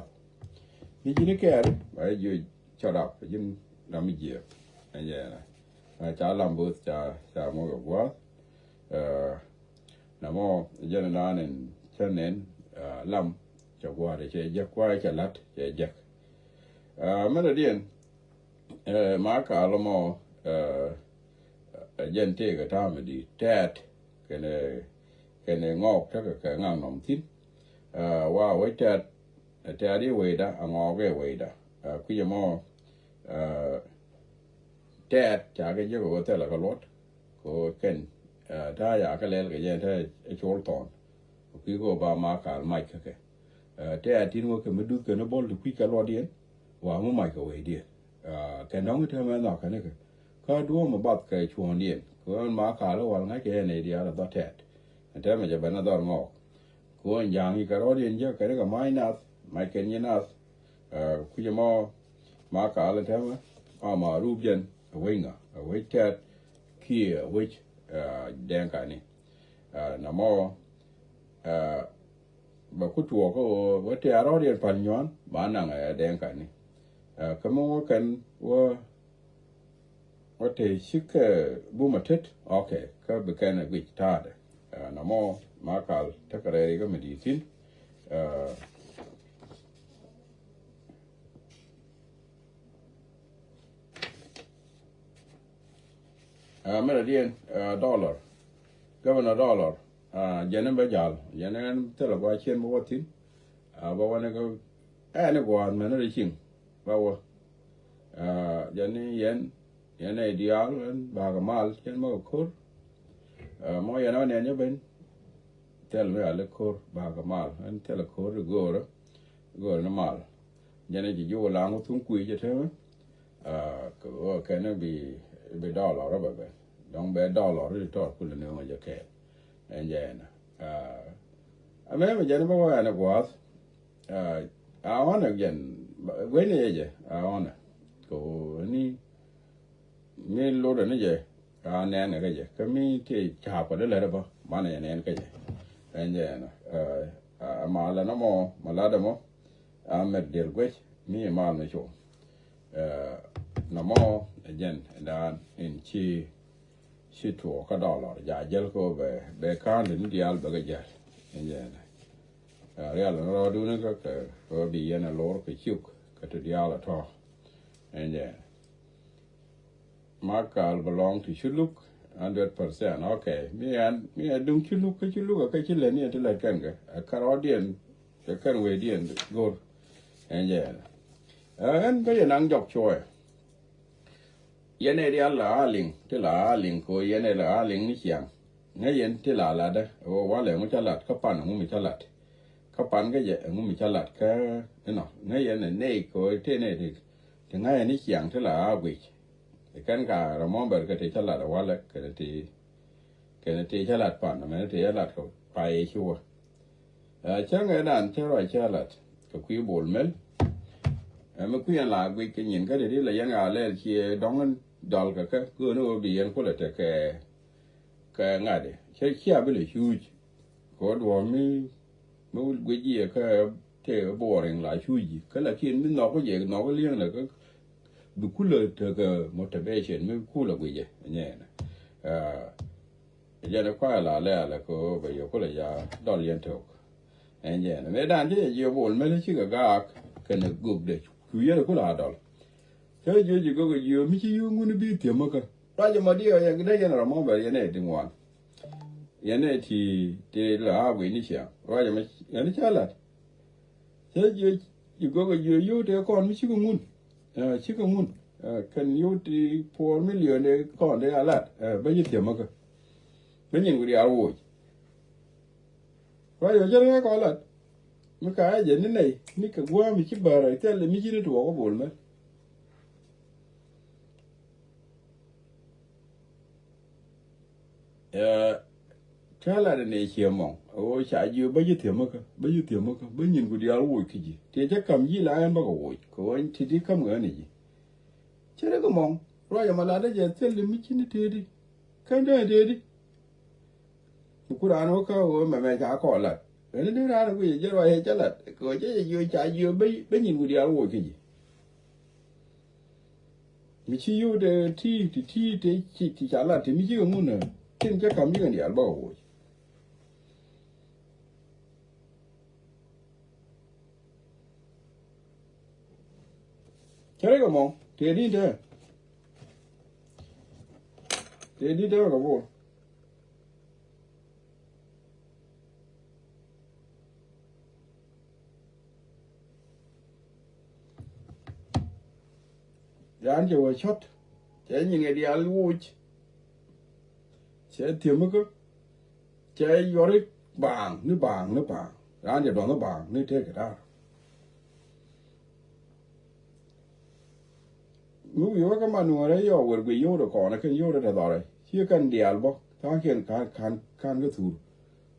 A: mi jini kar bai jo cho đọc nhưng làm gì vậy anh vậy này cha làm bữa cha mua cái quá là mua dân là nên cho nên làm cho qua để chơi giấc qua cho lát chơi giấc mấy đứa điên má cả là mua dân thế cái tham mà đi tết cái này ngọc chắc cái ngang nòng thít qua với tết đi về đó ngọc cái về đó cứ giờ mua tết chả cái gì của tết là cái lót của ken ta ya cái lẽ cái gì thế chốn tòn cứ có ba má cả mai cái tết thì nó cái mới được cái nó bol được cái lót điên và mua mai cái vậy điên cái nông cái mà nó cái này cái đua mà bắt cái chuồn điên cái má cả nó vào ngay cái này đi là đó tết thế mà giờ bên nó đó ngọc của anh giang cái lót điên chứ cái này cái mai cái như nát cứ giờ mà cả là thế mà rùa dân winga với tết kia với đen cái này nằm mò bà cứ chùa có với tết đó đi phần nhón bán hàng đen cái này cái món cái với tết xích bu mặt thịt ok cái bữa cái này bị ta đấy nằm mò mà cả tất cả đây cái mình đi xin American dollar, governor dollar, jenen bejal, jenen tela kwa chen bo tin, bawa ne ko ne ko man ne ching, bawa jeni yen ideal ba ga mal chen mo kur, mo yana ne ben tel me ale kur ba ga mal an tel kur go na mal, jeni ji yo la ngo tun ku je te ko ka ne bi dollar ba ba don't be dollar really talk kul ne ma jake enjena ame ma jana ba wa na was I want again when je I want ko ni me lo da ne je ne ne ga je ka mi te cha pa de le ba ma ne ne ka je enjena ma la no mo ma la da mo me del gwe mi ma na cho no mo again dan in chi to ka dollar ja jel ko be kan din dial ba ga ja enjena real no do ne ka ko bi yana lor ka chuk ka to dial at all enjena Markal belong to Chuluk 100%. Okay. Me dung Chuluk ka chile ni to like kan a Carodian the kan we dien go enjena and ba nang jok choy yene dia la ling te la ling ko yene la ling ni chiang ne yen te la da o wa le mu chalat ka pan mu mi chalat ka pan ga ye mu mi chalat ka no ne yen ne ko te ne te ngai ni chiang te la wi e kan ka remember ka te chalat wa le ka te chalat pan me te chalat ko pai chu chang ga dan che roi chalat ka ku bol mel mà cứ yên là cái nhìn cái đấy là yên à lên khi đóng đòn cái cứ nó bị yên có là cái ngài đấy cái kia bị là huge có đồ mi cái gì cái boring là huge cái là khi nó có gì nó có liên là cái bị cú là cái motivation mới cú là cái gì nhẹ này giờ nó qua là có bây giờ có là giờ đòn liên tục anh nhẹ này mấy đàn chứ nhiều buồn mấy cái chứ cái này gục đấy cứ giờ có là đòn thế giờ chỉ có cái gì mới chỉ dùng cái bị tiệm mà cái bây giờ mà đi ở cái đấy là mong về cái này thì ngoan yene ti la we ni sia wa ya me yani chala se you go you te kon mi chikungun chikungun kan you ti 4 million de kon de ala ba yi te maka ba nyin guri awo wa ya jere ko ala mi ka je ni nei ni ka gwa mi chi bara te le mi chi ni to ko bol me chala de ne chi mo o cha ju ba yi te maka ba nyin guri awo ki ji te je kam yi la an ba ko ko ti di kam ga ni ji chere ko mo ro ya mala de je te le mi chi ni te di kan de di ku ra no ka o me cha ko la ene de ra ko je ro he chala ko je ju cha ju ba nyin guri awo ki ji mi chi yu de ti chala ti mi ji ngo na tin je kam ji ni al ba ko chere ko mo te di de ko bo yan je wa shot che nyin ge di al wuch che ti mo ko che yori bang yan je don bang ni te ke da nu yo ka manu re yo wer gwi yo do ko na ken yo da da re chi kan di al bo ta ken kan ga tu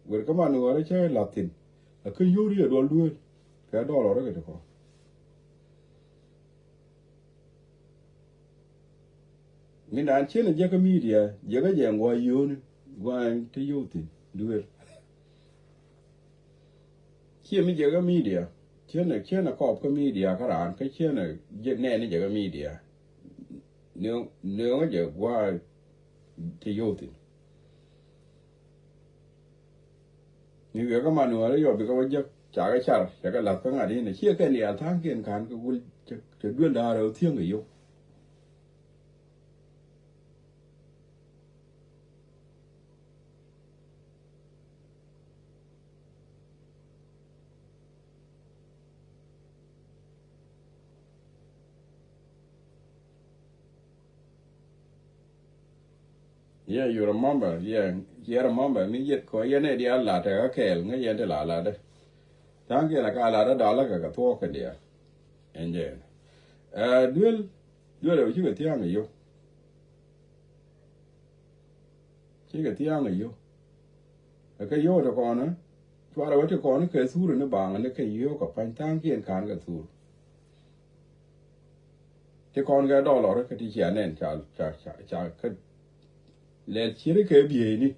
A: wer ka manu re che latin a ken yo ri do lu ka do lo re ke ko min dan chen je ka media je ga je ngwa yo ni gwa te yo ti duer chi mi je ga media chen na ko ka media ka ran ka chen na je ne ni je ga media ne je gwa te yo ti ni ga ma no re yo bi ka je cha ga la ka nga ni ne chi ka ni al thang ken kan ka gul te duer da ro thieng ga yo yeah, you remember. Yeah, you remember. Me yet ko yene dia la ta ka kel nge yente la de. Tang ke la ka la da la ka to ka dia. Enje. Duel o chi ka tiang yo. Chi ka tiang yo. Ka yo to ko na. Twa ra to ko na ke suru ne bang ne ke yo ka pan tang kien kan ka suru. Te kon ga do lo ka ti chia nen cha ka le chiri ke bi ni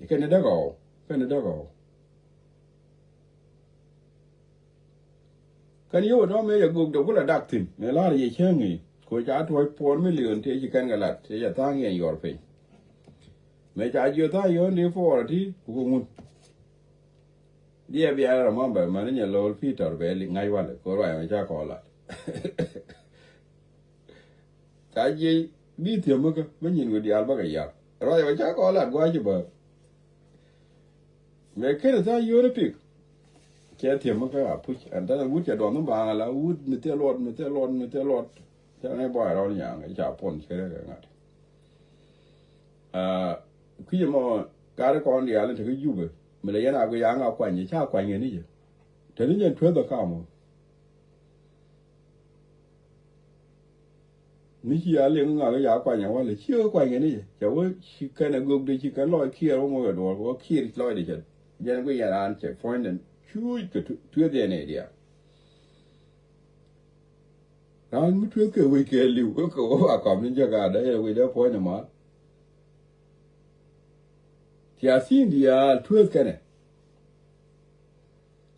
A: ke ne da go kan yo do me ya gug do kula dak tin me la ye chengi ko ja to 4 million te ji kan galat te ya ta nge yor pe me ja jo ta yo ni for ti ku ngun dia bi ara mamba man ne lo peter be li ngai wala ko ra me ja ko la ta ji bi ti mo ka me nyin go di alba ga ya ra ya ja ko la gwa ji ba me ke ta yo ne pik ke ti mo ka pu an da wu ja do no ba la wu me te lord ta ne ba ra nya ga ja pon ke ga nga ku ji mo ga ra ko ndi ala te ju be me le yana go ya nga kwa ni cha kwa ni je te ni je twa da ka mo ni chi ya le nga ga ya kwa nya wa le chi kwa ni je ja wo chi ka na go de chi ka lo ki ro mo ga do wo ki lo de je je go ya an che point chui ke tu de ne dia ran mu tu ke we ke liu ko ba ka min ja ga da we da point ma ti a sin dia tu ke ne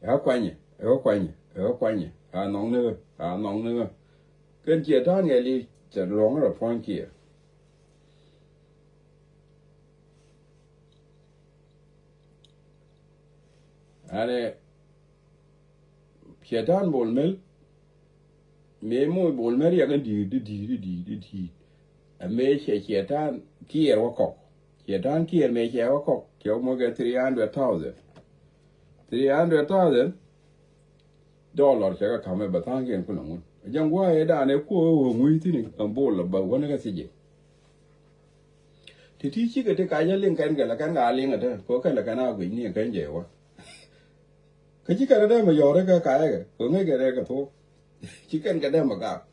A: ya kwa ni a nong ne ken je da ne li je long ro point ki ale Pietan bol mel me mo bol mer ya di a me che tan kier wa kok che tan kier me che wa kok che mo ge 300,000 dollar che ka kame batang gen ku ngun jang wa e da ne ko ngui ti ni ambol ba wona ga sije ti ti chi ga te ka ya ling kan ga la kan ga ling ga te ko ka la kana gwi ni kan je wa ka chi ka da ma yo ra ka ga ko ngai ga ga to chi kan ga da ma ga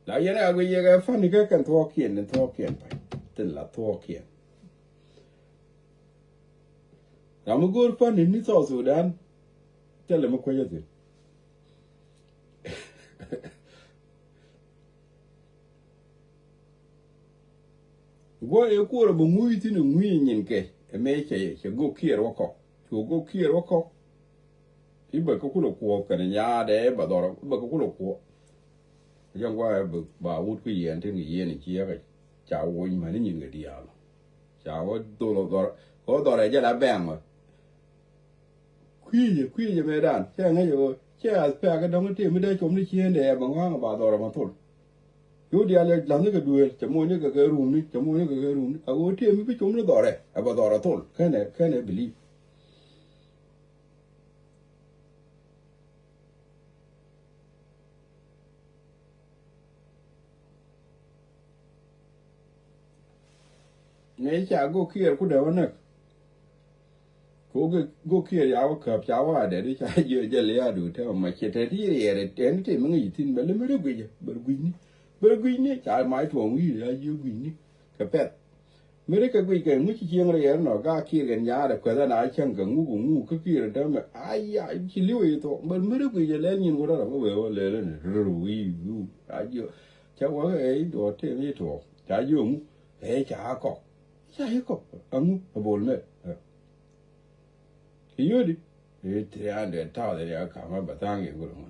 A: la ya na gwi ga fa ni ka kan to kien pa tin la to kien na mo gor fa ni so Sudan tele mo ko yete go e ko ro bo ngui ti no ngui nyin ke e me che go kier wa ko go kier wa ko ti ba ko lo ko ka nya de ba do ba ko lo ko jang wa ba wut ku yen ti ni yen ni chi ga cha wo ma ni nyin ga dia lo cha wo do lo do ko do re ja la bang ma kwi me dan che nga yo che a pa ga dong ti me de chom ni chien de ba nga ba do ra ma tul yo dia le la ne ga duel che mo ne ga rum ni che mo ne ga rum ni a wo ti me bi chom ne do re a ba do ra tul ka ne believe ne cha go kier ku de wa go kier ya wa ka cha wa de cha ye je le ya du te ma che te ti re te ti me ngi tin be le me gwi ni cha mai tuong wi ya yu gwi ni ka pet me re ka gwi ke mu chi chieng re no ga kier gen ya de ko da na chang ga ngu ka kier de me ai ya chi li wi to me re gwi je le ni ngo ra ngo we le ne ru wi yu a yu cha wa e do te mi to cha yu mu e cha ko angu bol me yodi e 300,000 ya kama batangi gulu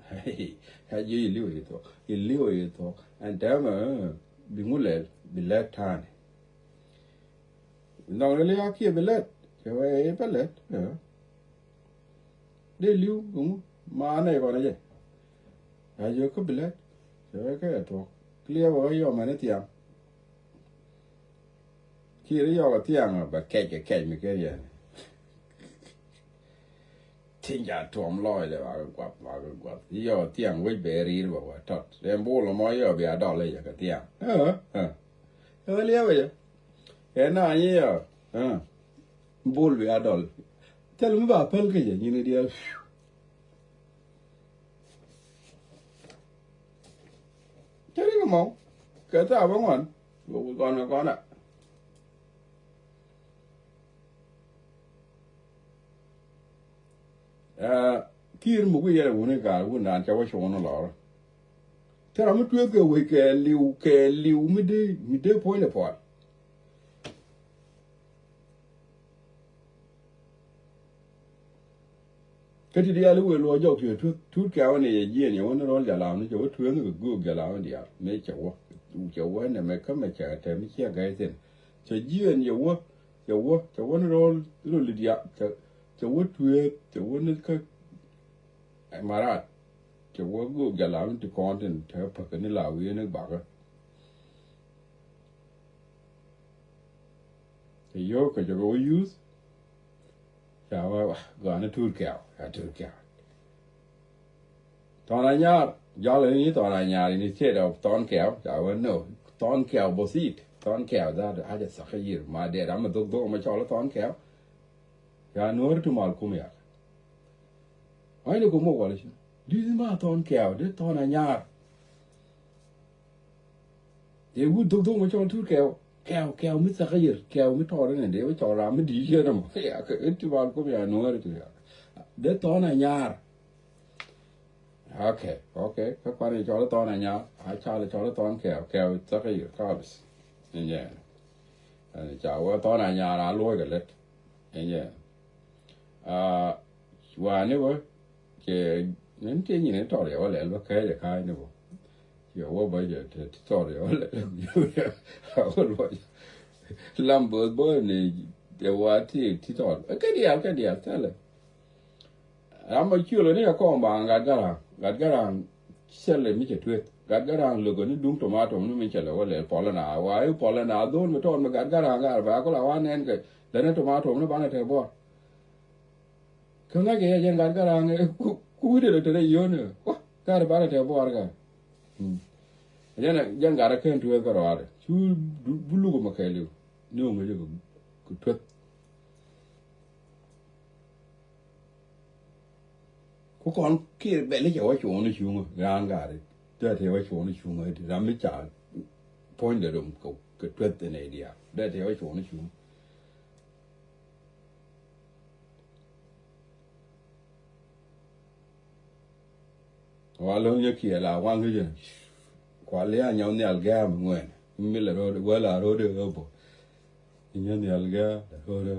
A: ha ji liwe to and dama bingule bilet tani no le ya ki bilet ke wa e bilet de liu gum ma ne ko ne je ha yo ko bilet ke wa ka to clear wa yo ma ne tiam ki ri yo ga tiang ba ke mi ke ya tin ya tom loy le wa gwa yo tiang we be ri ba wa tot dem bo lo mo yo bia do le ya ka tiang le we e na ni yo bol bia do tel mi ba pel ke je ni dia tel mo ka ta ba ngon go con à kir mu ku yere woni ga wu nan cha wa shon no lo tera mu tu ke liu mi de po le po ke ti dia lu we lo jo tu ka wa ne ye ne won ro ja la ni jo tu ne gu ga la ni ya me cha wa ne me ka me cha te mi cha ga zen cha ji ne wo cha wo ne ro li dia cha wo ne ka marat che wo go galam to content te pa ni la wi ne ba ga te yo ka go use cha wa ga na tur kya ton la nya ya le ni ton la nya ni che da ton kya cha wa no ton kya bo sit ton kya da a ja sa khir ma de ra ma do ma cha la ton kya ya nur tu mal kum ya ai ne ko mo wa le đi mà ton kẹo đấy ton là nhà để hút thuốc mà cho thuốc kẹo mới sao cái gì kẹo mới to đấy này để cho ra mới đi kia đâu cái ít thì vào có bây nói đấy ton là nhà ok các bạn này cho nó ton là nhà ai cho nó ton kẹo sao cái gì carbs như vậy chào ton là nhà là lôi cái lết như vậy và nếu vậy cái nên cái gì này trò đấy là nó cái gì khai nữa giờ qua bây giờ thì trò đấy là không rồi làm bữa này để qua thì trò cái điều thế là ama chulo ni ko ba gad garang selle mi che twet gad garang lugo ni dung tomato ni mi chele wale pola na wa yu pola na don mi ton gad garang ga ba ko la wa nen ke dane tomato ni ba na te bo kana ge yen gad garang ku de te yo ne wa ka ba na te bo ga yen ga ken twet ko wa chu bulu ko makelu ni o ngi ko twet ko kon ki be le jo chu ni chu ngang ga de te wa chu ni chu ngai de ram mi cha point de rum ko twet de ne dia de te wa chu ni chu wa lo ye ki la wa ngi je kwa le a nyau ne al ga mo ngwen mi le ro wa la ro de bo nya ne al ga ro de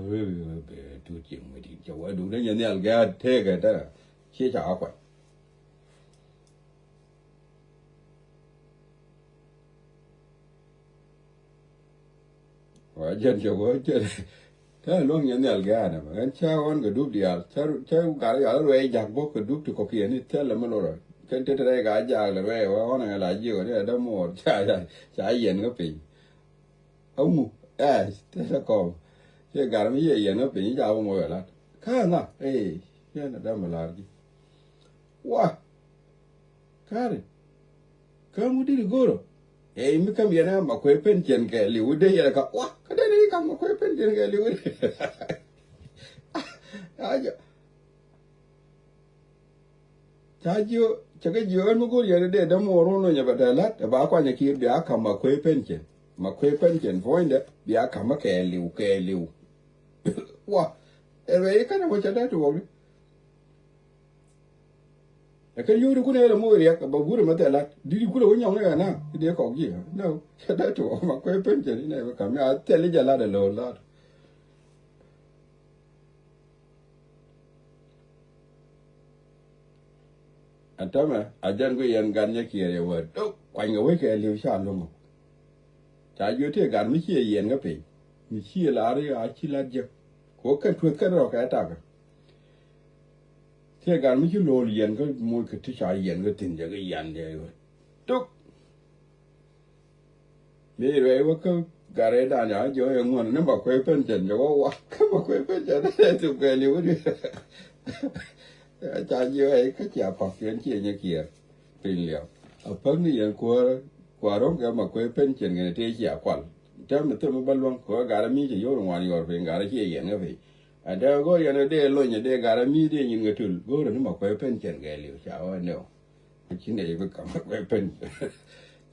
A: be tu chi mo di jo wa du de nya ne al ga te ga da chia trả quậy và dân cho với chơi thế luôn những người gà này mà anh cha con cái đúc dial cha cha cả cái rồi giặc bốc cái đúc thì có kia này thế là mới rồi cái đây cái giặc là về và con này là gì rồi đấy đâu một cha yên cái pin ông mu thế là còn cái gà mới yên cái pin cha ông ngồi là khá là cái là đâu mà làm gì wa kare kamu di goro mi kam yana makwai pension ke liude ya ka wa kada ni kam makwai pension ke liude aja tajo chaga jiwa mu go ya de da moro no nya badala da ba kwa nya ki biya kam makwai pension voinde biya kam ke liu wa ere kana mo chada to wo cái yêu của này là mua riêng, bảo guru mà thế là đi guru với nhau này na, cái đấy có gì no, cái đó chỗ mà quay bên trên này mà cảm nhận thế là giờ là lâu là, anh ta mà anh dân cái yên gan như kia rồi vợ, đâu quanh ở cái liều xa luôn không, chả yêu thế gan mới chia yên cái gì, mới chia là đấy à chia là gì, có cái thuốc cái đó cái ta cái thế gan mới chỉ lồ liền cái môi cái thứ sai liền cái tiền cái yên vậy đúng bây giờ cái gà rê đàn nhá cho em ngon nó bảo quay phân trần cho quá cái bảo quay phân trần đấy tụi cái liu đi cha yêu ấy cái chả phật chuyện chuyện như kia tiền liệu ở phần này yên qua đó cái mà quay phân trần cái này chả quản cho mình tôi mới bắt luôn của gà là mi chỉ vô ngoài rồi về gà là chia yên cái gì ada go ya na de lo nya de gara mi de nyin ngatul go ro ma ko pen chen ga liu cha wa no chi ne ba ka ma ko pen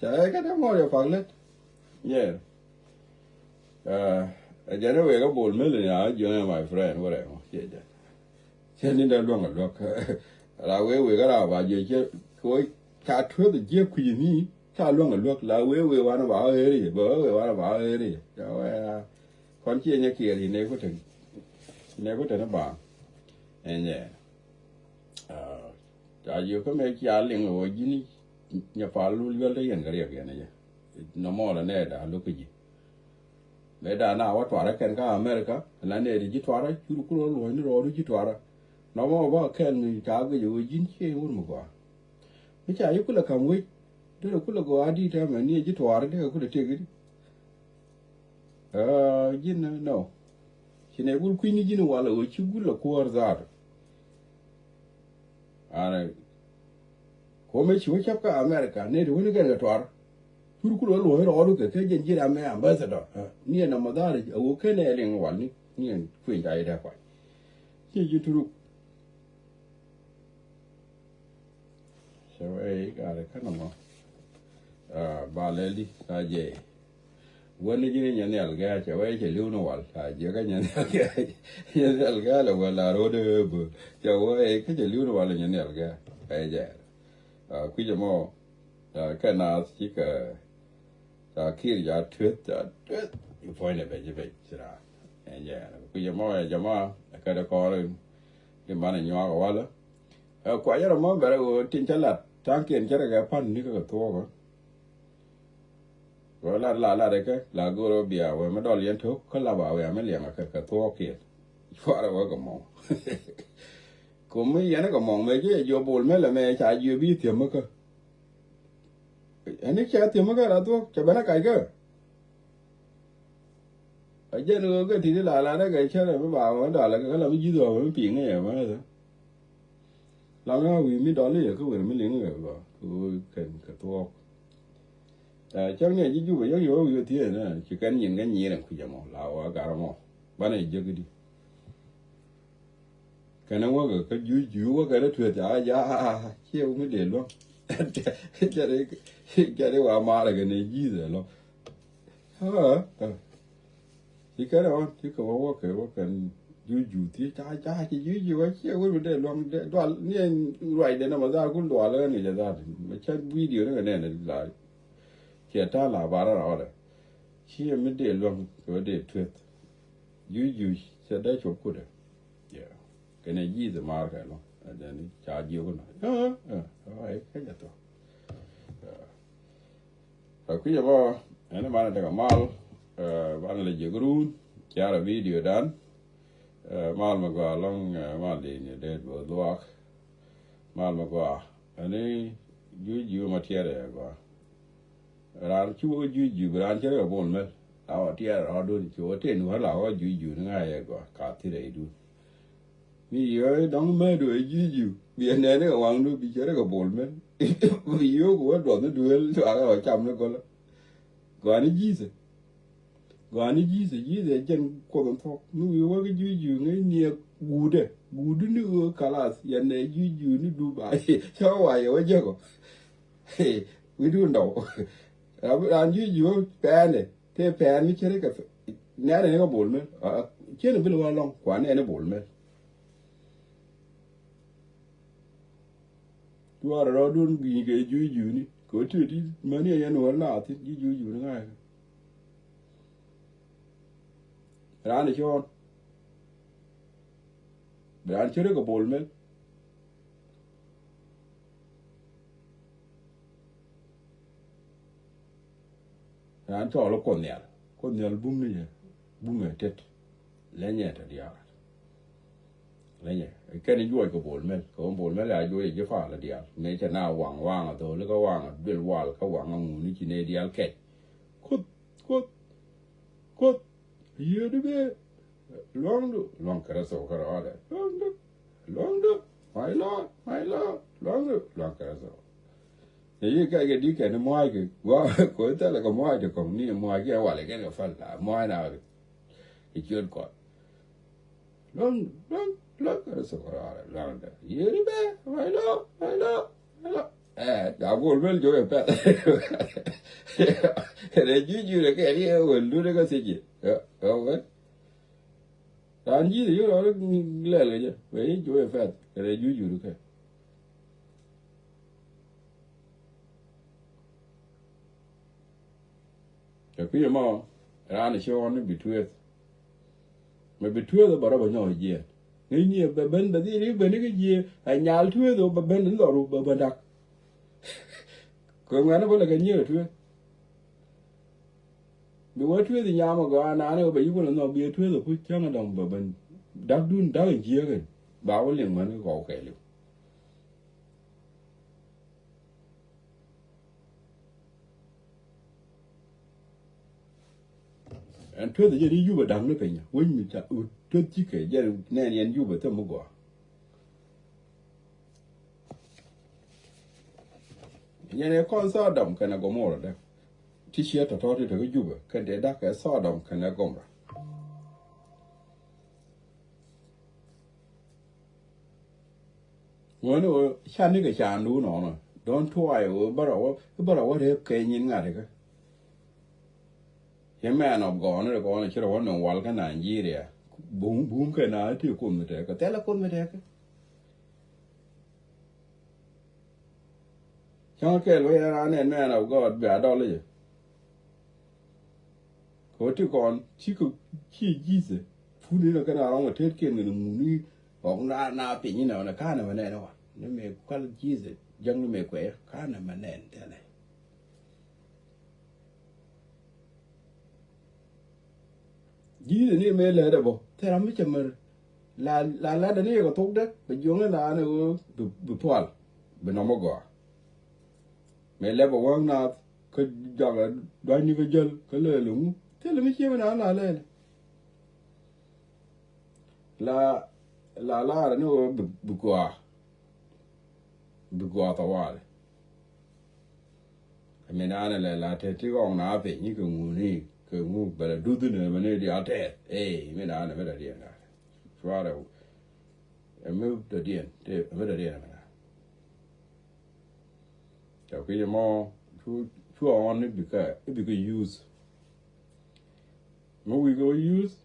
A: cha ka da mo yo fa let yeah ja no we ga bol me le ya jo my friend what I che ja che ni da lo ga lo la we ga la ba je che ko cha thwe de je ku ni cha lo ga lo la we wa na ba he ri ba we wa na ba he ri cha wa con chia nya kia thì ne koถึงnày có thể nó bảo anh nhỉ tại vì cái mấy cái liền rồi gì nhà phá luôn cái lấy cái này nó mò là này đã lúc cái gì này đã nào ở tòa cái America là này thì chỉ tòa đấy chú cũng rồi nó rồi chỉ tòa nó mò vào cái người cả cái gì gì chơi luôn mà qua mấy cái cũng là cầm quýt đó là cũng là qua đi theo mà này chỉ tòa đấy cũng là chơi cái gì nó chỉ này cũng quên đi nó là ở chú cũng là qua ra à có mấy chú chấp cả America này rồi nó cái là tòa chú cũng là lỗi rồi cái dân chỉ là mấy ambassador này nằm ở đó ở cái này liền quản này quên chạy ra khỏi chỉ chú sao ấy cái cái nào bà Lely là gìวันนี้เนี่ยเนี่ยalgaจะไว้จะเลี้ยวนวลจะก็เนี่ยเนี่ยalgaละว่าละโรดบุจะไว้ก็จะเลี้ยวนวลเนี่ยalgaไปจะคุยจะมั่วก็น่าสิกคิดจะทึดอยู่พอยเนี่ยไปจะไปใช่ไหมเนี่ยคุยจะมั่วก็ได้ก่อนเลยที่มันเนี่ยก็ว่าแล้วกว่าจะเรามั่วแบบว่าทิ้งฉลาดทางเกียนจะได้กับพันนี่ก็ตัวก็la de ke la goro bia we ma dol yen to ko la ba we ma le ma ke to ke fo ara wa ko mo cũng mấy nó còn mong mấy cái vô buồn mấy là mẹ chạy vừa biết tiền mất cơ anh ấy chạy tiền mất cơ là tôi chạy bán cái cơ ở trên nữa cái thì là nó cái chơi này mới bảo nó đòi là cái là mới dư rồi mới biển này mà thôi làm nó vì mới đó lấy cái quyền mới liền người vào tôi cần cái tôi chắc này chứ chú phải giống như vậy thì này chỉ cần nhìn cái gì là cứ giờ mà lão cả mà bán này giờ cái đi cái nó quá cái dữ quá cái đó thuê giá chiêu mới để luôn cái đấy qua mà là cái này gì rồi luôn hả chỉ cái đó chỉ có quá cái dữ thì chả chỉ dữ quá chiêu mới để luôn đó này rồi để nó mà ra cũng đó là này ra mà chắc video nó cái này là chỉ ta là bara rồi chỉ mới để luôn cái để thuê dữ sẽได้chụp cái đấy cái này gì thì mà cái luôn để này trả nhiều cái này ấy cái gì đó rồi cái gì đó anh mà nó cái mal bạn là gì guru trả là video dan mal mà qua long mal đi để bớt luộc mal mà qua anh ấy dữ mà thiệt đấy qua rồi chú dữ rồi chơi ở bồn mà à thiệt ở đó chú thế nữa là ở dữ nữa ngay qua cả thế đấy luôn mi yo dong me do ju bi ne ne wang do bi chere ko bol men mi yo ko do ne duel to aga cham ne ko la go ani ji jen ko don to nu yo ga ju ne ni gude ni kalas ya ne ju ni du ba cho wa yo je ko we do no an ju pe ne te pe ni chere ka ne ko bol men chere bi lo long kwa ne bol men tôi ở đó luôn gì cái dữ này có chuyện đi mấy người ăn uống là thì dữ nó ngay ra này cho để ăn chưa được có bồn men ăn cho nó con nhảy bung này tết lấy nhẹ thật đi à lấy nhẹ cái này vui của bồn men là vui cái pha là đi à mấy cái nào quăng ở đó nó có quăng ở bên wall có quăng ở ngủ ní chỉ này đi à cái cốt here đi về long cái số cái đó đấy long đó mai lo long cái số thì cái đi cái nó mai cái quá có thể là cái mai thì còn ní mai cái wall cái phần là mai nào thì chưa có long cái số cái đó long đó here đi về mai lo đã buồn bên chỗ em phải để chú là cái gì quên luôn cái gì không biết làm gì thì nó lẹ chứ vậy chỗ em phải để chú được cái cái gì mà ra này cho nó bị thuê mà bị thuê rồi bảo nó gì nghĩ nhiều bên đi bên cái gì hay nhà thuê rồi bên đến rồi bên đặc còn nó vẫn là cái nhiều thuê bị quá thuê thì nhà mà có anh ấy bị có lần nào bị thuê rồi cứ chẳng là đồng bờ bên đắc đun đắc ở kia cái bảo liền mà nó gõ cái luôn anh thuê thì đi du đằng nó phải nhá quên mình chả thuê chỉ cái giờ này anh du thơm một quả nhà này con sao đồng cái nào có mua rồi đấyที่เชียร์ต่อที่เธอก็อยู่กันเด็ดดักแค่ซอดอมกันนะกงละวันนี้ฉันนี่ก็ฉันรู้หนอนะโดนทั่วไอ้บ้าว่าเรื่องเกย์ยิงอะไรกันเห็นแม่นอบก่อนเลยก่อนชื่อว่าหนองวัลกันนานยี่เดียบุ้งกันนะที่คนไม่ได้ก็แต่ละคนไม่ได้ก็ช่างแก่เลยนะเนี่ยแม่นอบก็แบบดอลเลยcó thứ còn chỉ có khi gì thế phụ nữ là cái nào mà thiết kế người mù ni hoặc na bị như nào là cá nào mà nè đâu nếu mẹ có gì thế dân nó mẹ khỏe cá nào mà nè thế này gì thì mẹ lấy đâu thế làm mấy chấm mà la da ni ko tok de be jong na ne bu pol be no mo go me le bo wang na ko jaga do ni ko jël ko le lu te le mi ci na la le la ne bu go ta wale me na ne la te ti gong na pe ni ko ngu ni ko ngu be la du du ne me ne di ate me na ne me da di na chwa da me da di te me da di na ta ko ye mo chu on it because use mo we go use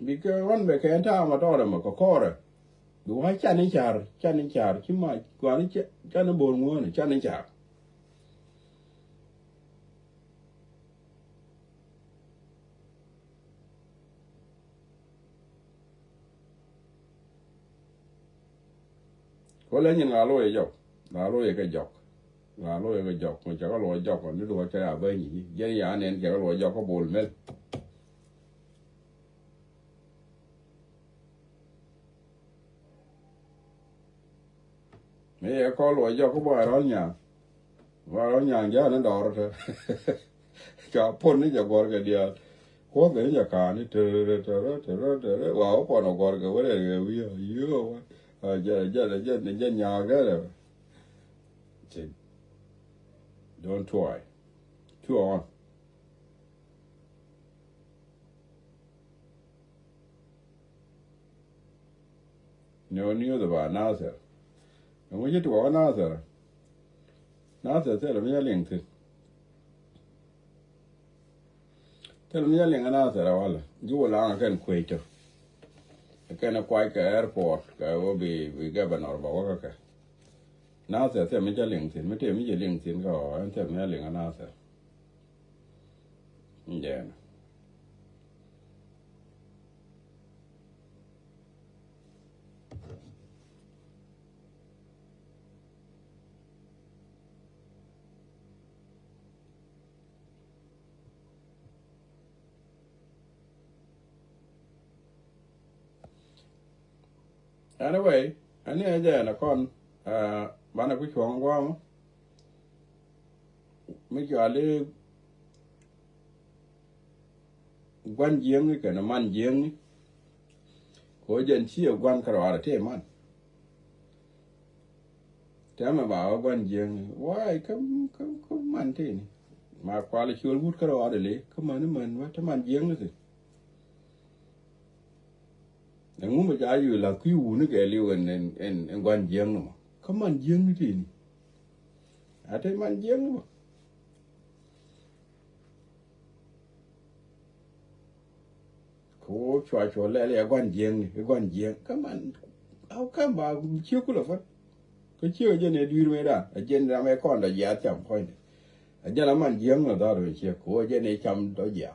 A: because one be kan ta ma to ma ko kore du ha cha ni char chi ma kwa ni cha no bon ngo ni cha ni char có lẽ nhìn ngà lôi dọc ngà lôi cái dọc mà chả có lôi dọc còn nó đùa chơi à bên gì vậy giờ nên chả có lôi dọc có bồn mệt mấy có lôi dọc có bao đó nhà giá nó đỏ rồi chả phun nó chả gọi cái điều có cái nhà cả nó từ vào còn nó gọi cái vấn đề cái gì yếu giờ nhà cái rồi don't try too on no new the ba Nasser and when you to Nasser tell me link to tell me link Nasser wala you la kan kwete kana kwai ka airport ka obi governor ba waka Nasser tell me link tin me te me link tin ko an tell me link Nasser yeah anyway ani aja na kon bana ku chong wa mo me jale gwan gieng ni kana man gieng ni ko jen chi gwan karo te man ta ma ba gwan gieng wai kam man te ni ma kwale chul gut karo le kam man wa ta man gieng ni ngũ mà trái dù là quý u nó kể liu en quan giang mà có man giang thì à thế man giang mà cố chua lẹ quan giang có man ao cam bà chiếu cũng là phát cái chiếu trên này đi rồi đã trên ra mấy con là giá chậm coi ở trên là man giang là đó rồi chiếu cố trên này chậm đó giá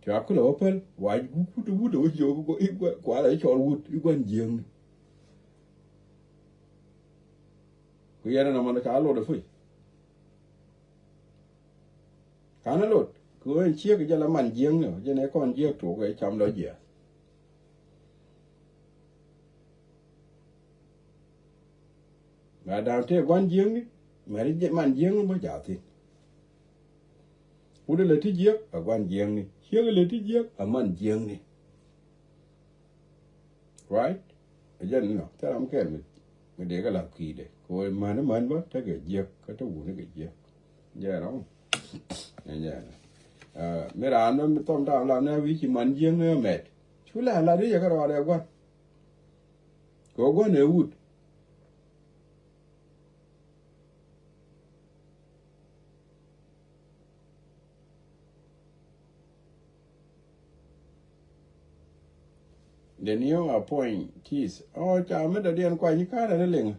A: chả có lỗ pel vài cú đồ vô có ít quả lại cho lụt ít quan giang cái này nó mà cá lụt được phi cá nó lụt cứ anh chia cái là man giang nữa cho nên con giang chủ cái chăm đó gì mà đào thế quan giang đi mà đi man giang nó mới giả thì cú đây là thứ giang ở quan giang này here le ti giang a man giang ni right again no ta am ken me de ga la ki de ko man ba ta ga giang ka ta wu ne ga giang ya no ya me ra no me tom ta la na wi chi man giang ne met chu la ri ya ka ro le gwan ko gwan ne wut the new appointees cha me da dian kwa ni ka da leng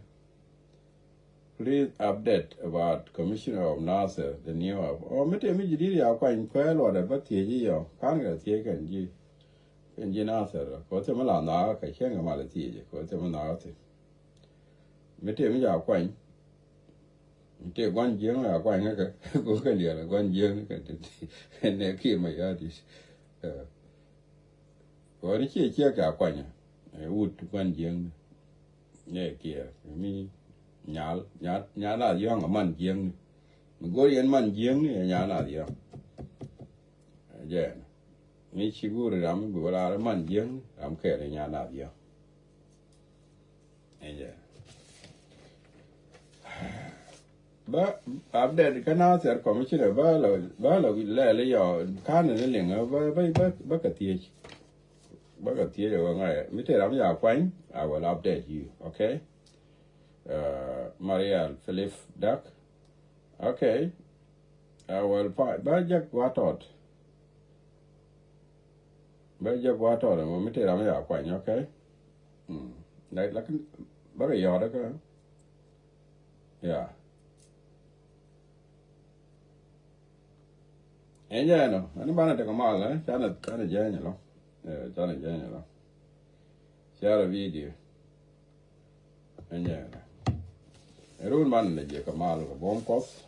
A: please update about commissioner of Nasser the new me te mi jiri ya kwa ni kwa lo da ba tie ji yo kan ga tie kan ji Nasser ko te ma la na ka chen ga ma la tie ji ko te ma na te me te mi ya kwa ni te quan giếng là quan cái có cái liền là quan giếng cái này kia mà ya đi có đi chia cả quan nhá út quan giếng này kia mi nhà là giếng ở man giếng mình có yên man giếng này nhà là giếng vậy mi chỉ có làm bữa là man giếng làm cái này nhà là giếng vậy ba update cái nào sẽ có mấy chuyện ba là lẽ giờ cá này liền ba cái tiền rồi ngay mấy cái làm gì quanh I will update you okay Maria Philip Duck okay I will find ba giác quá rồi mà mấy cái làm gì quanh okay đấy là cái ba cái giờ đó cơ yeah ella no, ani bana te kamala, chana janya lo, share video, enya, erun man le je kamala, bom kos,